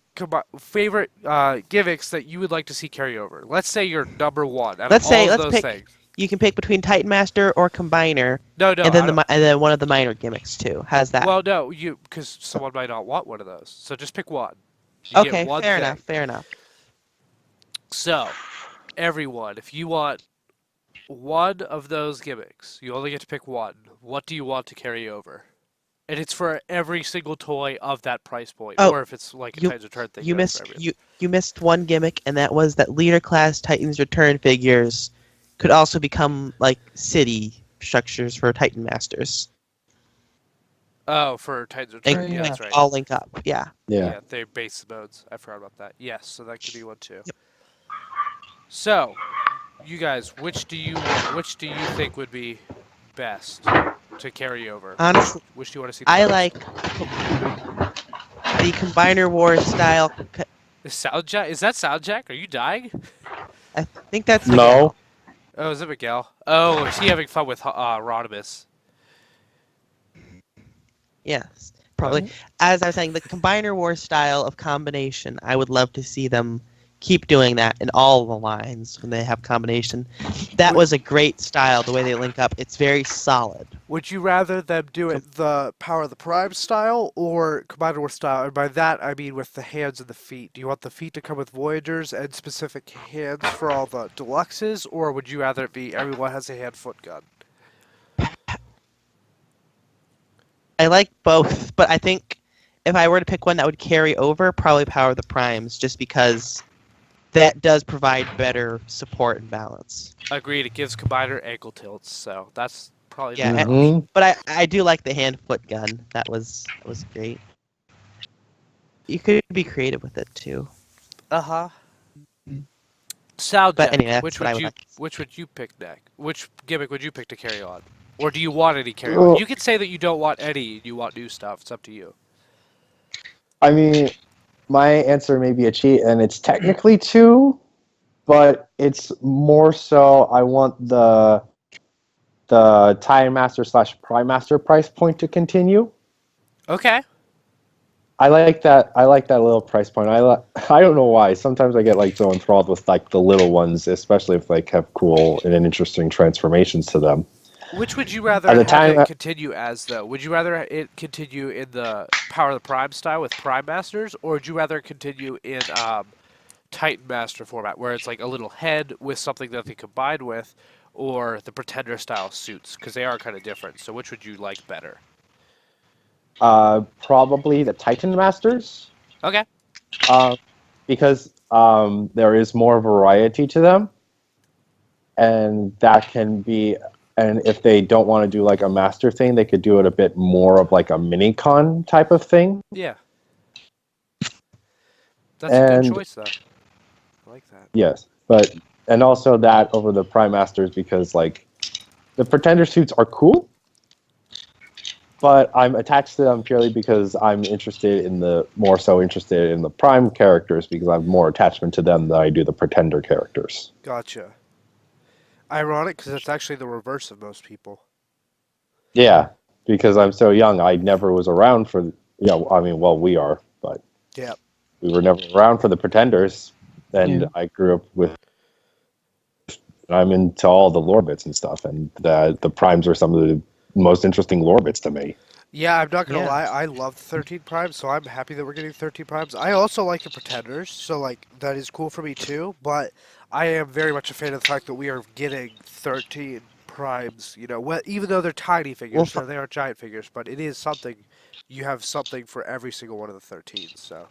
gimmicks that you would like to see carry over? Let's say you're number one out Let's of all say- of let's those pick- things. You can pick between Titan Master or Combiner, No, and then one of the minor gimmicks too. How's that? well, no, because someone might not want one of those. So just pick one. You get okay, one fair thing. enough. Fair enough. So, everyone, if you want one of those gimmicks, you only get to pick one. What do you want to carry over? And it's for every single toy of that price point, Oh, or if it's like a you- Titans Return thing. You that's missed for everyone. you missed one gimmick, and that was that Leader class Titans Return figures could also become like city structures for Titan Masters. Oh, for Titans They Return, yeah, that's right. all link up. Yeah. Yeah. They're base modes. I forgot about that. Yes, so that could be one too. Yep. So, you guys, which do you think would be best to carry over? Honestly, Which do you want to see? The I most? like the Combiner Wars style. Is that Soundjack? Are you dying? I think that's No. Oh, is it Miguel? Oh, is he having fun with Rodimus? Yes, probably. As I was saying, the Combiner Wars style of combination, I would love to see them keep doing that in all the lines when they have combination. That was a great style, the way they link up. It's very solid. Would you rather them do it the Power of the Prime style or Combiner Wars style? And by that, I mean with the hands and the feet. Do you want the feet to come with Voyagers and specific hands for all the deluxes, or would you rather it be everyone has a hand-foot gun? I like both, but I think if I were to pick one that would carry over, probably Power of the Primes, just because that does provide better support and balance. Agreed, it gives Combiner ankle tilts, so that's probably Yeah, the and- Mhm. But I do like the hand-foot gun. That was great. You could be creative with it too. Uh-huh. Soundjack, But anyway, that's which what I would would you like. which would you pick next? Which gimmick would you pick to carry on? Or do you want any carry on? Well- You can say that you don't want any, you want new stuff. It's up to you. I mean, my answer may be a cheat, and it's technically two, but it's more so I want the Titan Master / Prime Master price point to continue. Okay. I like that. I like that little price point. I don't know why. Sometimes I get like so enthralled with like the little ones, especially if like have cool and interesting transformations to them. Which would you rather At the have time- it continue as, though? Would you rather it continue in the Power of the Prime style with Prime Masters, or would you rather continue in Titan Master format, where it's like a little head with something that they combine with, or the Pretender style suits? Because they are kind of different. So which would you like better? Probably the Titan Masters, Okay. because there is more variety to them, and that can be. And if they don't want to do like a master thing, they could do it a bit more of like a mini con type of thing. Yeah. That's a And- good choice, though. I like that. Yes, and also that over the Prime Masters because like the Pretender suits are cool, but I'm attached to them purely because I'm more so interested in the Prime characters because I have more attachment to them than I do the Pretender characters. Gotcha. Ironic, because it's actually the reverse of most people. Yeah, because I'm so young, I never was around for. I mean, well, we are, but Yeah. we were never around for the Pretenders, and Yeah. I grew up with I'm into all the lore bits and stuff, and the primes are some of the most interesting lore bits to me. Yeah, I'm not gonna Yeah. lie. I love 13 primes, so I'm happy that we're getting 13 primes. I also like the pretenders, so like that is cool for me too. But I am very much a fan of the fact that we are getting 13 primes. You know, even though they're tiny figures, Well, so they aren't giant figures, but it is something. You have something for every single one of the 13s. So,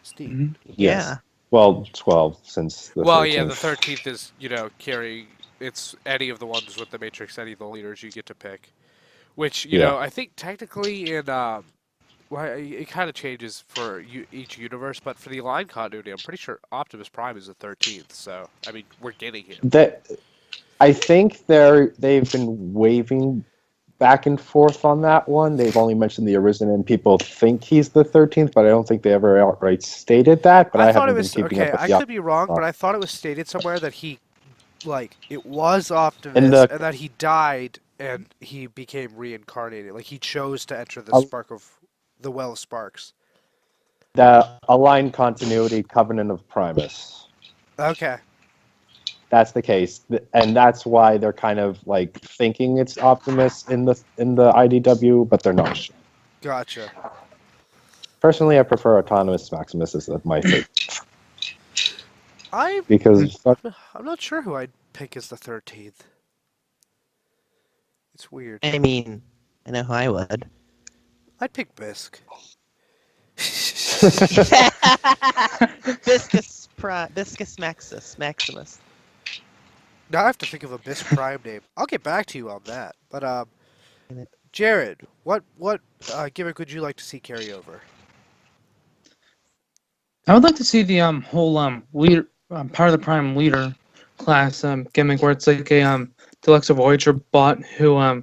Steve. Mhm. Yes. Yeah. Well, 12 since the Well, 13th. yeah, the 13th is, carrying. It's any of the ones with the Matrix, any of the leaders you get to pick. Which, Yeah. I think technically in. Well, it kind of changes for each universe, but for the line continuity, I'm pretty sure Optimus Prime is the 13th. So, I mean, we're getting him. I think they've been waving back and forth on that one. They've only mentioned the Arisen, and people think he's the 13th, but I don't think they ever outright stated that. But I, thought haven't it was been keeping okay. up with I the could be wrong, but I thought it was stated somewhere that it was Optimus, In the- and that he died and he became reincarnated. Like he chose to enter the I'll- spark of the well of sparks. the Align Continuity Covenant of Primus. Okay. That's the case, and that's why they're kind of like thinking it's Optimus in the IDW, but they're not sure. Gotcha. Personally, I prefer Autonomous Maximus as my favorite I'm because I'm not sure who I'd pick as the 13th. It's weird. I mean, I know who I would. I'd pick Bisk. Viscus Maximus. Now I have to think of a Bisk Prime name. I'll get back to you on that. But Jared, what gimmick would you like to see carry over? I would like to see the whole leader part of the Prime leader class gimmick where it's like a Deluxe Voyager bot who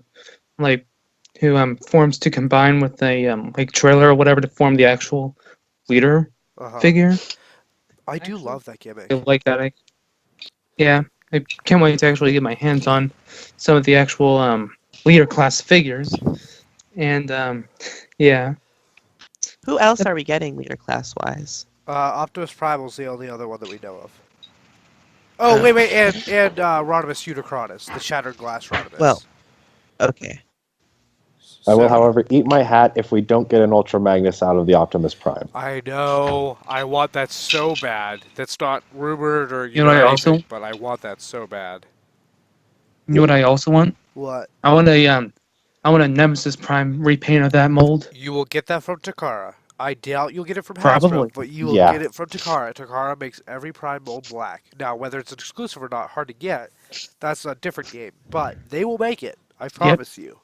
forms to combine with a like trailer or whatever to form the actual leader figure. I do love that gimmick. I like that. Yeah, I can't wait to actually get my hands on some of the actual leader class figures. And yeah, Who else are we getting leader class wise? Optimus Primal's the only other one that we know of. Oh, wait, and Rodimus Unicronus, the Shattered Glass Rodimus. Well, okay. I will, So- however, eat my hat if we don't get an Ultra Magnus out of the Optimus Prime. I know. I want that so bad. That's not rumored or You know what I anything, also- but I want that so bad. you know what I also want? What? I want a Nemesis Prime repaint of that mold. You will get that from Takara. I doubt you'll get it from Probably. Hasbro, but you will Yeah. get it from Takara. Takara makes every Prime mold black. Now, whether it's an exclusive or not, hard to get. That's a different game. But they will make it. I promise you.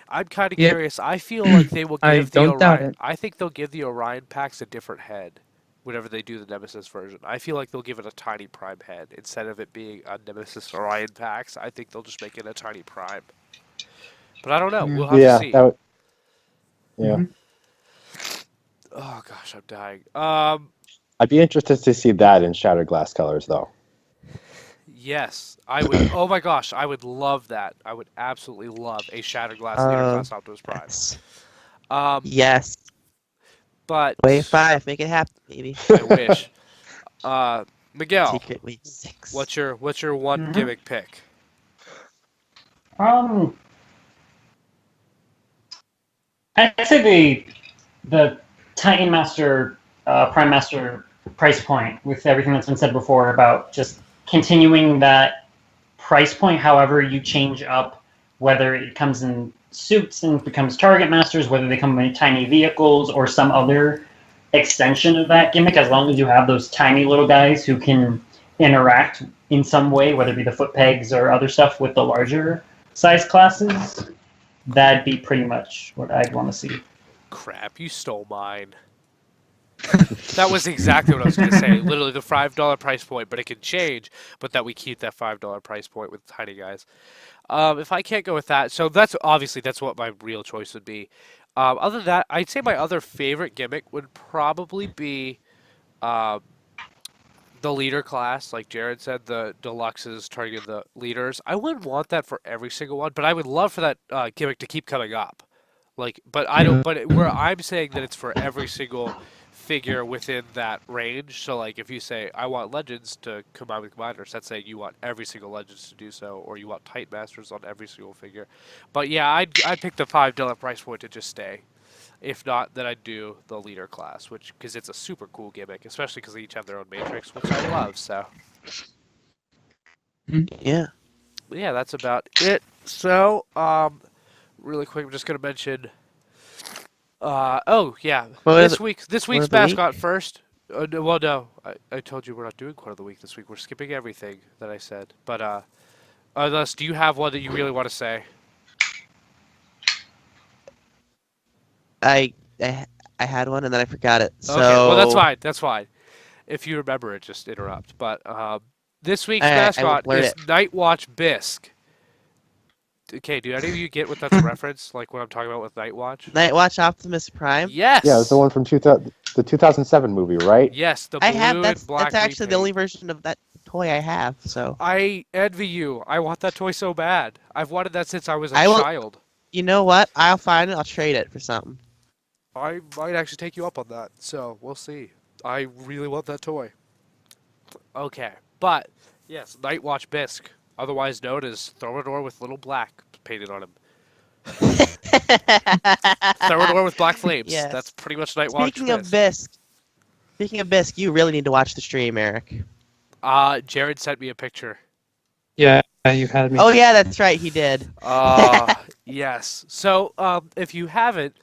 I'm kind of Yep. curious. I feel like they will I give the don't doubt Orion. it. I think they'll give the Orion packs a different head whenever they do the Nemesis version. I feel like they'll give it a tiny Prime head instead of it being a Nemesis Orion packs. I think they'll just make it a tiny Prime. But I don't know. We'll have Yeah, to see. that would, yeah. Mhm. Oh gosh, I'm dying. I'd be interested to see that in Shattered Glass colors, though. Yes, I would. Oh my gosh, I would love that. I would absolutely love a Shattered Glass Leader Class Optimus Prime. Yes. Um, but Wave 5, make it happen, baby. I wish. Miguel, Secret Wave 6. what's your one Mhm. gimmick pick? I'd say the Titan Master, Prime Master price point with everything that's been said before about just continuing that price point. However, you change up whether it comes in suits and becomes Target Masters, whether they come in tiny vehicles or some other extension of that gimmick. As long as you have those tiny little guys who can interact in some way, whether it be the foot pegs or other stuff with the larger size classes, that'd be pretty much what I'd want to see. Crap, you stole mine. That was exactly what I was going to say. Literally the $5 price point, but it can change. But that we keep that $5 price point with tiny guys. If I can't go with that, so that's what my real choice would be. Other than that, I'd say my other favorite gimmick would probably be the leader class. Like Jared said, the deluxes targeting the leaders. I wouldn't want that for every single one, but I would love for that gimmick to keep coming up. Like, but I don't. But where I'm saying that it's for every single figure within that range. So, like, if you say, I want Legends to combine with Commanders, that's saying you want every single Legends to do so, or you want Titan Masters on every single figure. But yeah, I'd pick the $5 price point to just stay. If not, then I'd do the leader class, because it's a super cool gimmick, especially because they each have their own matrix, which I love. So Yeah. yeah, that's about it. So really quick, I'm just gonna mention. Oh yeah, this week's Quote of the mascot week? first. Well, no, I told you we're not doing quote of the week this week. We're skipping everything that I said. But unless, do you have one that you really want to say? I had one and then I forgot it. So Okay, well that's fine. That's fine. If you remember it, just interrupt. But this week's I will mascot blurt is it. Nightwatch Bisque. Okay, do any of you get what that's a reference? Like what I'm talking about with Nightwatch? Nightwatch Optimus Prime. Yes. Yeah, it's the one from the 2007 movie, right? Yes, the blue I have and that's black. actually the repaint. only version of that toy I have. So I envy you. I want that toy so bad. I've wanted that since I was a I will- child. you know what? I'll find it. I'll trade it for something. I might actually take you up on that. So we'll see. I really want that toy. Okay, but yes, Nightwatch Bisque, otherwise known as Thermidor with little black painted on him. Thermidor with black flames. Yes. That's pretty much Nightwatch Speaking of Bisque, you really need to watch the stream, Eric. Jared sent me a picture. Yeah, you had me. Oh yeah, that's right. He did. Yes. So, if you haven't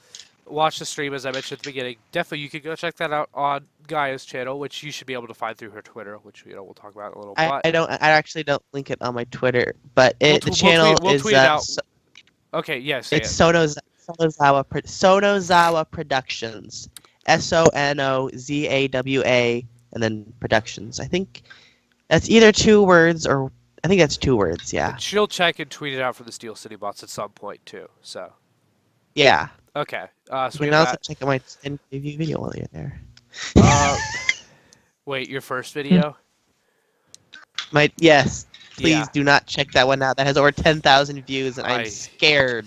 watched the stream, as I mentioned at the beginning, definitely you can go check that out on Gaia's channel, which you should be able to find through her Twitter, which we'll talk about in a little I bit. don't. I actually don't link it on my Twitter, but We'll the tw- channel we'll is tweet it out. Okay, yes. Yeah, it's Sonozawa Productions. SONOZAWA and then Productions. I think that's either 2 words or I think that's 2 words. Yeah. And she'll check and tweet it out for the Steel City bots at some point too. So Yeah. okay. So You we can have also that. check out my 10 review video while you're there. Wait, your first video? Yes. Please Yeah. do not check that one out. That has over 10,000 views, and I'm I- scared.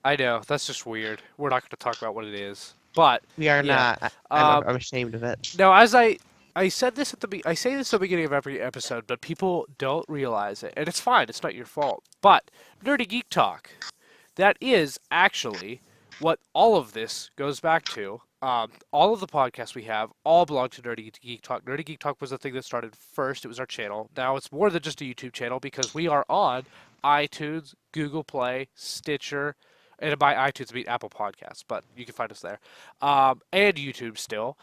I know that's just weird. We're not going to talk about what it is, but We are Yeah. not. Um, I'm ashamed of it. now as I said this I say this at the beginning of every episode, but people don't realize it, and it's fine. It's not your fault. But Nerdy Geek Talk, that is actually what all of this goes back to. All of the podcasts we have all belong to Nerdy Geek Talk. Nerdy Geek Talk was the thing that started first. It was our channel. Now it's more than just a YouTube channel because we are on iTunes, Google Play, Stitcher, and by iTunes I mean Apple Podcasts, but you can find us there, and YouTube still.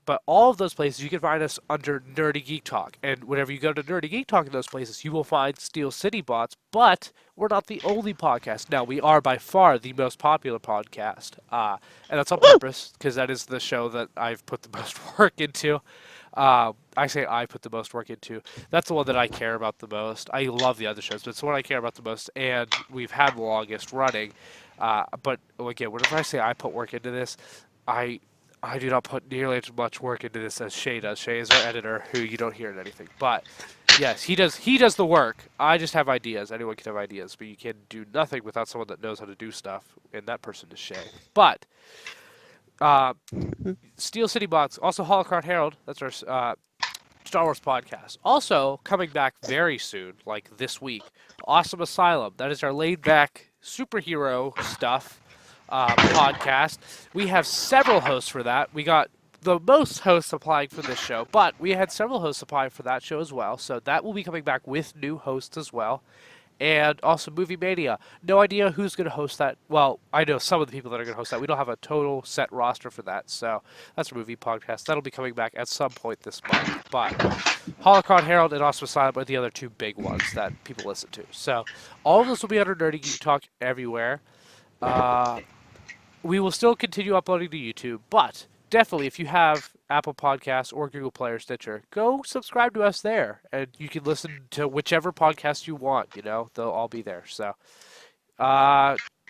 But all of those places, you can find us under Nerdy Geek Talk. And whenever you go to Nerdy Geek Talk in those places, you will find Steel City Bots. But we're not the only podcast. Now, we are by far the most popular podcast. And that's on purpose, because that is the show that I've put the most work into. I say I put the most work into. That's the one that I care about the most. I love the other shows, but it's the one I care about the most. And we've had the longest running. But again, whenever I say I put work into this, I do not put nearly as much work into this as Shay does. Shay is our editor, who you don't hear in anything. But yes, he does the work. I just have ideas. Anyone can have ideas, but you can do nothing without someone that knows how to do stuff, and that person is Shay. But Steel City Bots, also Holocron Herald. That's our Star Wars podcast. Also coming back very soon, like this week, Awesome Asylum. That is our laid-back superhero stuff. Podcast. We have several hosts for that. We got the most hosts applying for this show, but we had several hosts applying for that show as well. So that will be coming back with new hosts as well. And also Movie Mania. No idea who's going to host that. Well, I know some of the people that are going to host that. We don't have a total set roster for that. So that's a movie podcast. That'll be coming back at some point this month. But Holocron Herald and Awesome Asylum are the other 2 big ones that people listen to. So all of this will be under Nerdy Geek Talk everywhere. We will still continue uploading to YouTube, but definitely if you have Apple Podcasts or Google Play or Stitcher, go subscribe to us there, and you can listen to whichever podcast you want. They'll all be there. So,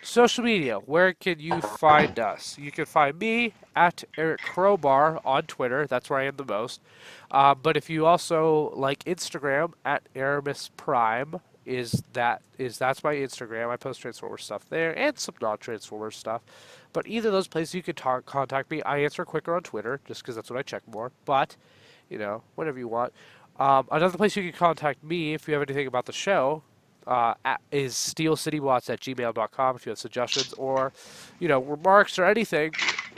social media, where can you find us? You can find me at Eric Crowbar on Twitter. That's where I am the most. But if you also like Instagram, at Aramis Prime, that's my Instagram. I post Transformers stuff there and some non-Transformers stuff. But either of those places you could contact me. I answer quicker on Twitter just because that's what I check more. But whatever you want. Another place you can contact me if you have anything about the show is steelcitybots@gmail.com if you have suggestions or remarks or anything.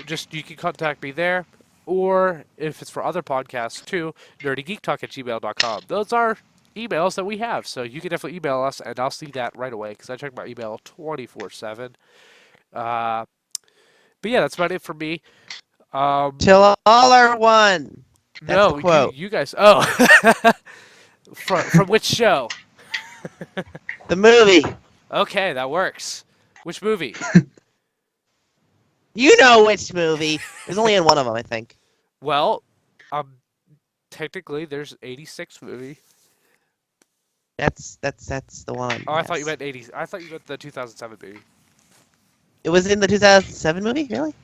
Just you can contact me there. Or if it's for other podcasts too, nerdygeektalk@gmail.com. Those are emails that we have, so you can definitely email us, and I'll see that right away because I check my email 24/7. But yeah, that's about it for me. Till all are one. That's no, the quote. you guys. Oh, from which show? The movie. Okay, that works. Which movie? You know which movie. There's only in one of them, I think. Well, technically, there's 86 movie. That's the one. Oh, I thought you yes. meant 80. I thought you meant the 2007 movie. It was in the 2007 movie, really?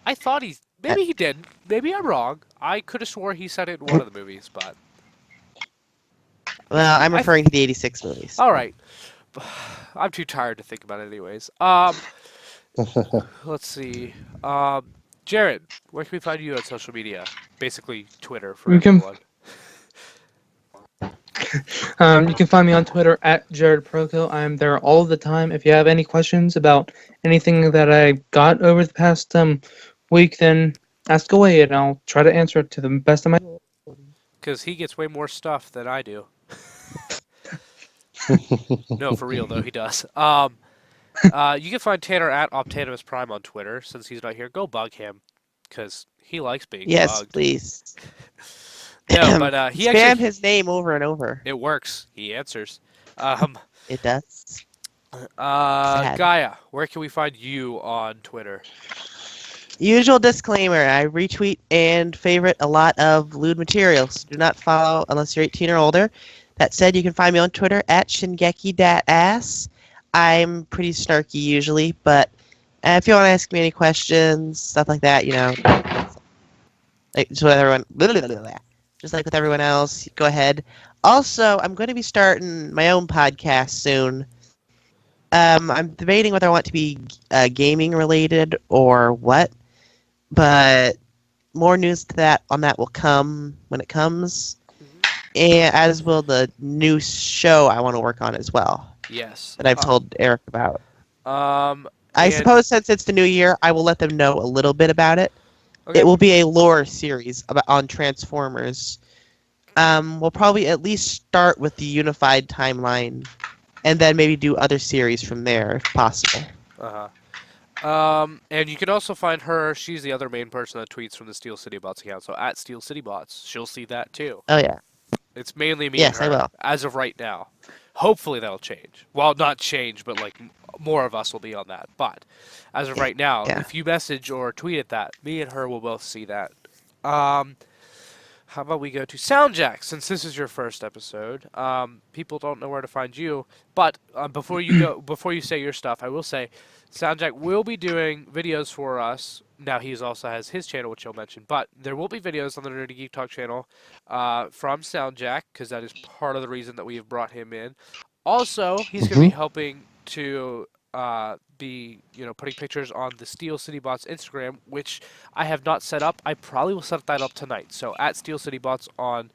I thought maybe he did. Maybe I'm wrong. I could have swore he said it in one of the movies, but. Well, I'm referring to the 86 movies. All right. I'm too tired to think about it, anyways. Let's see. Jared, where can we find you on social media? Basically, Twitter for You can- everyone. You can find me on Twitter @JaredProco. I'm there all the time. If you have any questions about anything that I got over the past week, then ask away, and I'll try to answer it to the best of my. Because he gets way more stuff than I do. No, for real though, he does. You can find Tanner @Optimus Prime on Twitter. Since he's not here, go bug him, because he likes being Yes, bugged. please. No, but he Spam actually his name over and over. it works. He answers. It does. Sad. Gaia, where can we find you on Twitter? Usual disclaimer, I retweet and favorite a lot of lewd materials. Do not follow unless you're 18 or older. That said, you can find me on Twitter @Shingeki.ass. I'm pretty snarky usually, but if you want to ask me any questions, stuff like that, like just with everyone, just like with everyone else, go ahead. Also, I'm going to be starting my own podcast soon. I'm debating whether I want to be gaming related or what, but more news to that on that will come when it comes, and as will the new show I want to work on as well Yes. that I've told Eric about. I and- suppose since it's the new year, I will let them know a little bit about it. Okay. It will be a lore series on Transformers. We'll probably at least start with the unified timeline, and then maybe do other series from there if possible. And you can also find her. She's the other main person that tweets from the Steel City Bots account. So @SteelCityBots, she'll see that too. Oh yeah. It's mainly me Yes, and her I will. as of right now. Hopefully that'll change. Well, not change, but like more of us will be on that. But as of right now, Yeah. if you message or tweet at that, me and her will both see that. How about we go to Soundjack, since this is your first episode. People don't know where to find you, but before you say your stuff, I will say Soundjack will be doing videos for us. Now he also has his channel, which he'll mention, but there will be videos on the Nerdy Geek Talk channel from Soundjack, because that is part of the reason that we have brought him in. Also, he's going to be helping to be putting pictures on the Steel City Bots Instagram, which I have not set up. I probably will set that up tonight. So @Steel City Bots on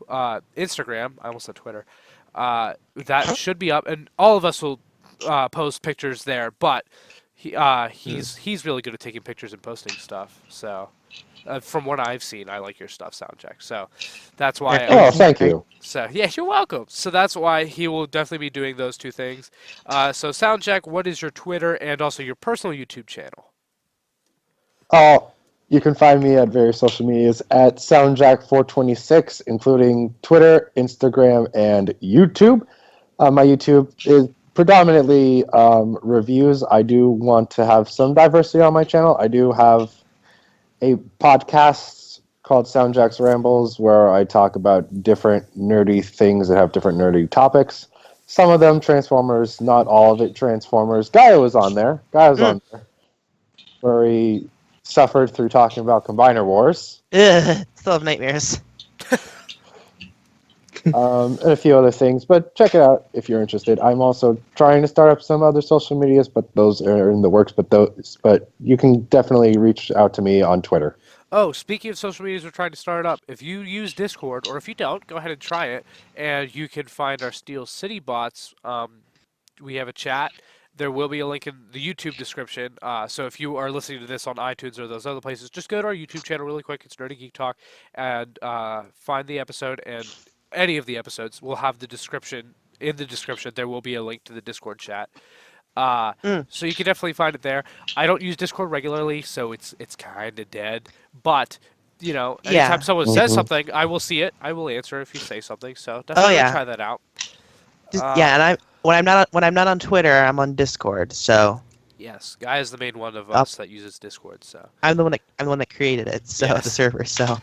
Instagram. I almost said Twitter. That should be up, and all of us will post pictures there. But he's really good at taking pictures and posting stuff. So from what I've seen, I like your stuff, Soundcheck. So that's why. Oh, thank you. So yeah, you're welcome. So that's why he will definitely be doing those two things. So Soundcheck, what is your Twitter and also your personal YouTube channel? Oh, you can find me at various social medias at Soundjack426, including Twitter, Instagram, and YouTube. My YouTube is predominantly reviews. I do want to have some diversity on my channel. I do have a podcast called Soundjack's Rambles, where I talk about different nerdy things that have different nerdy topics. Some of them Transformers, not all of it Transformers. Gaia was on there. On there, where he suffered through talking about Combiner Wars. Ugh, still have nightmares. and a few other things. But check it out if you're interested. I'm also trying to start up some other social medias, but those are in the works. But you can definitely reach out to me on Twitter. Oh, speaking of social medias, we're trying to start up. If you use Discord, or if you don't, go ahead and try it, and you can find our Steel City bots. We have a chat. There will be a link in the YouTube description. So if you are listening to this on iTunes or those other places, just go to our YouTube channel really quick. It's Nerdy Geek Talk, and find the episode, and any of the episodes will have the description. In the description, there will be a link to the Discord chat. So you can definitely find it there. I don't use Discord regularly, so it's kind of dead. But anytime Yeah. someone says Mhm. something, I will see it. I will answer if you say something. So definitely yeah. try that out. Yeah, and when I'm not on Twitter, I'm on Discord. So Yes, Guy is the main one of Oh. us that uses Discord. So I'm the one that created it. So Yes. the server. So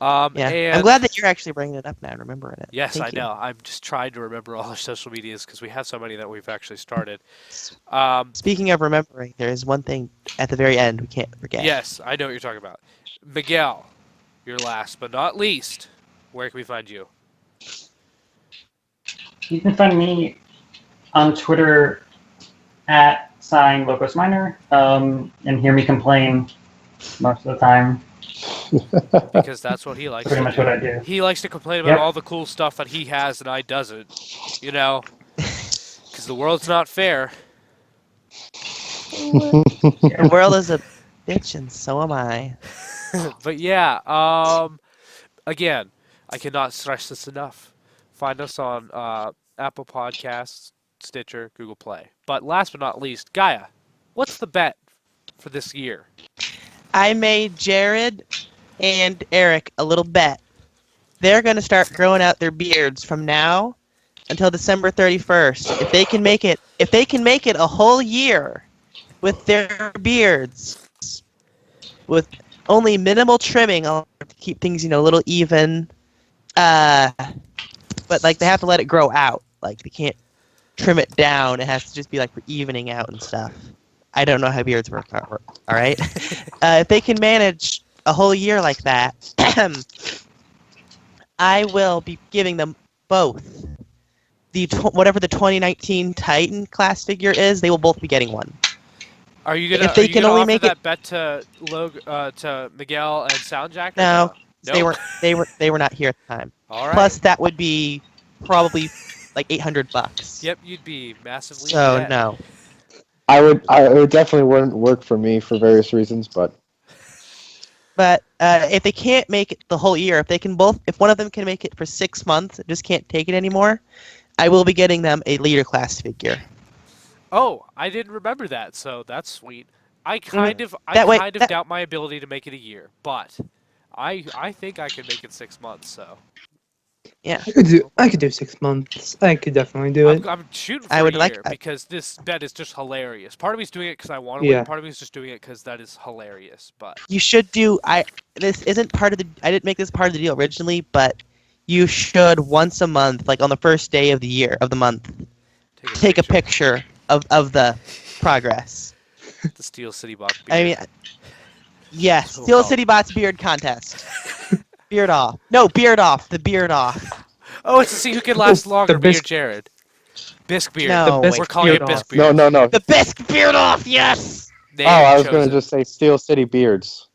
yeah, yeah, I'm glad that you're actually bringing it up now and remembering it. Yes, Thank I you. know. I'm just trying to remember all our social medias because we have so many that we've actually started. Speaking of remembering, there is one thing at the very end we can't forget. Yes, I know what you're talking about. Miguel, you're last but not least. Where can we find you? You can find me on Twitter at @LocosMiner, and hear me complain most of the time. Because that's what he likes Pretty to much do. what I do. He likes to complain about Yep. all the cool stuff that he has and I doesn't. Because the world's not fair. The world is a bitch, and so am I. But yeah, again, I cannot stress this enough. Find us on Apple Podcasts, Stitcher, Google Play. But last but not least, Gaia, what's the bet for this year? I made Jared and Eric a little bet. They're going to start growing out their beards from now until December 31st. If they can make it a whole year with their beards, with only minimal trimming to keep things, a little even. But like they have to let it grow out. Like they can't trim it down. It has to just be like for evening out and stuff. I don't know how beards work. All right. If they can manage a whole year like that, I will be giving them both whatever the 2019 Titan class figure is. They will both be getting one. Are you gonna? If they are you can gonna only offer make that bet to to Miguel and Soundjack? or No, Nope. they were not here at the time. All right. Plus, that would be probably like $800. Yep, you'd be massively. in So debt. no. It definitely wouldn't work for me for various reasons, but But if they can't make it the whole year, if one of them can make it for 6 months, and just can't take it anymore, I will be getting them a leader class figure. Oh, I didn't remember that, so that's sweet. I kind of doubt my ability to make it a year, but I think I can make it 6 months. So Yeah. I could do 6 months. I could definitely do it. I'm shooting for I would a like- year because this bet is just hilarious. Part of me's doing it because I want to Yeah. win. Part of me is just doing it because that is hilarious. But You should do. This isn't part of the. I didn't make this part of the deal originally, but you should once a month, like on the first day of the month, take a picture of the progress. The Steel City Box. I mean, yes, So Steel hard. City Bots beard contest. Beard off. No, beard off. The beard off. Oh, it's to see who can last longer, me or bisc- Jared. Bisque beard. No, The We're calling it beard bisque off. beard. no. The bisque beard off. Yes. Name Oh, I was going chosen. to just say Steel City Beards.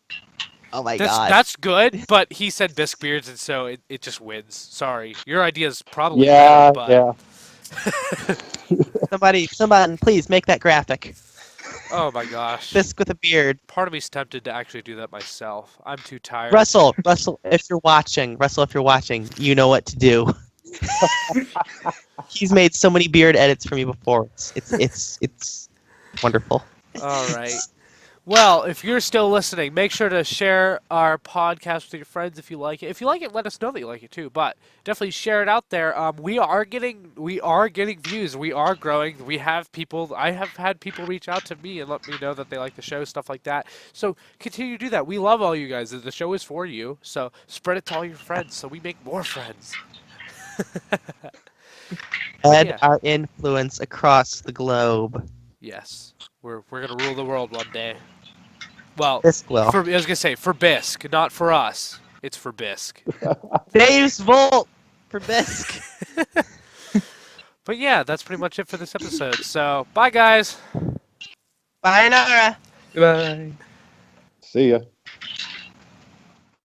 Oh my That's, god. that's good, but he said bisque beards, and so it just wins. Sorry, your idea is probably Yeah, better, but yeah. Somebody, please make that graphic. oh my gosh. Bisque with a beard. Part of me's tempted to actually do that myself. I'm too tired. Russell, if you're watching, you know what to do. He's made so many beard edits for me before. It's wonderful. All right. Well, if you're still listening, make sure to share our podcast with your friends if you like it. If you like it, let us know that you like it too. But definitely share it out there. We are getting views. We are growing. We have people. I have had people reach out to me and let me know that they like the show, stuff like that. So continue to do that. We love all you guys. The show is for you. So spread it to all your friends so we make more friends. Spread yeah. our influence across the globe. Yes, we're gonna rule the world one day. Well, Bisque will. I was gonna say for Bisque, not for us. It's for Bisque. Dave's Volt. for bisque. But yeah, that's pretty much it for this episode. So, bye guys. Bye, Nara. Goodbye. See ya.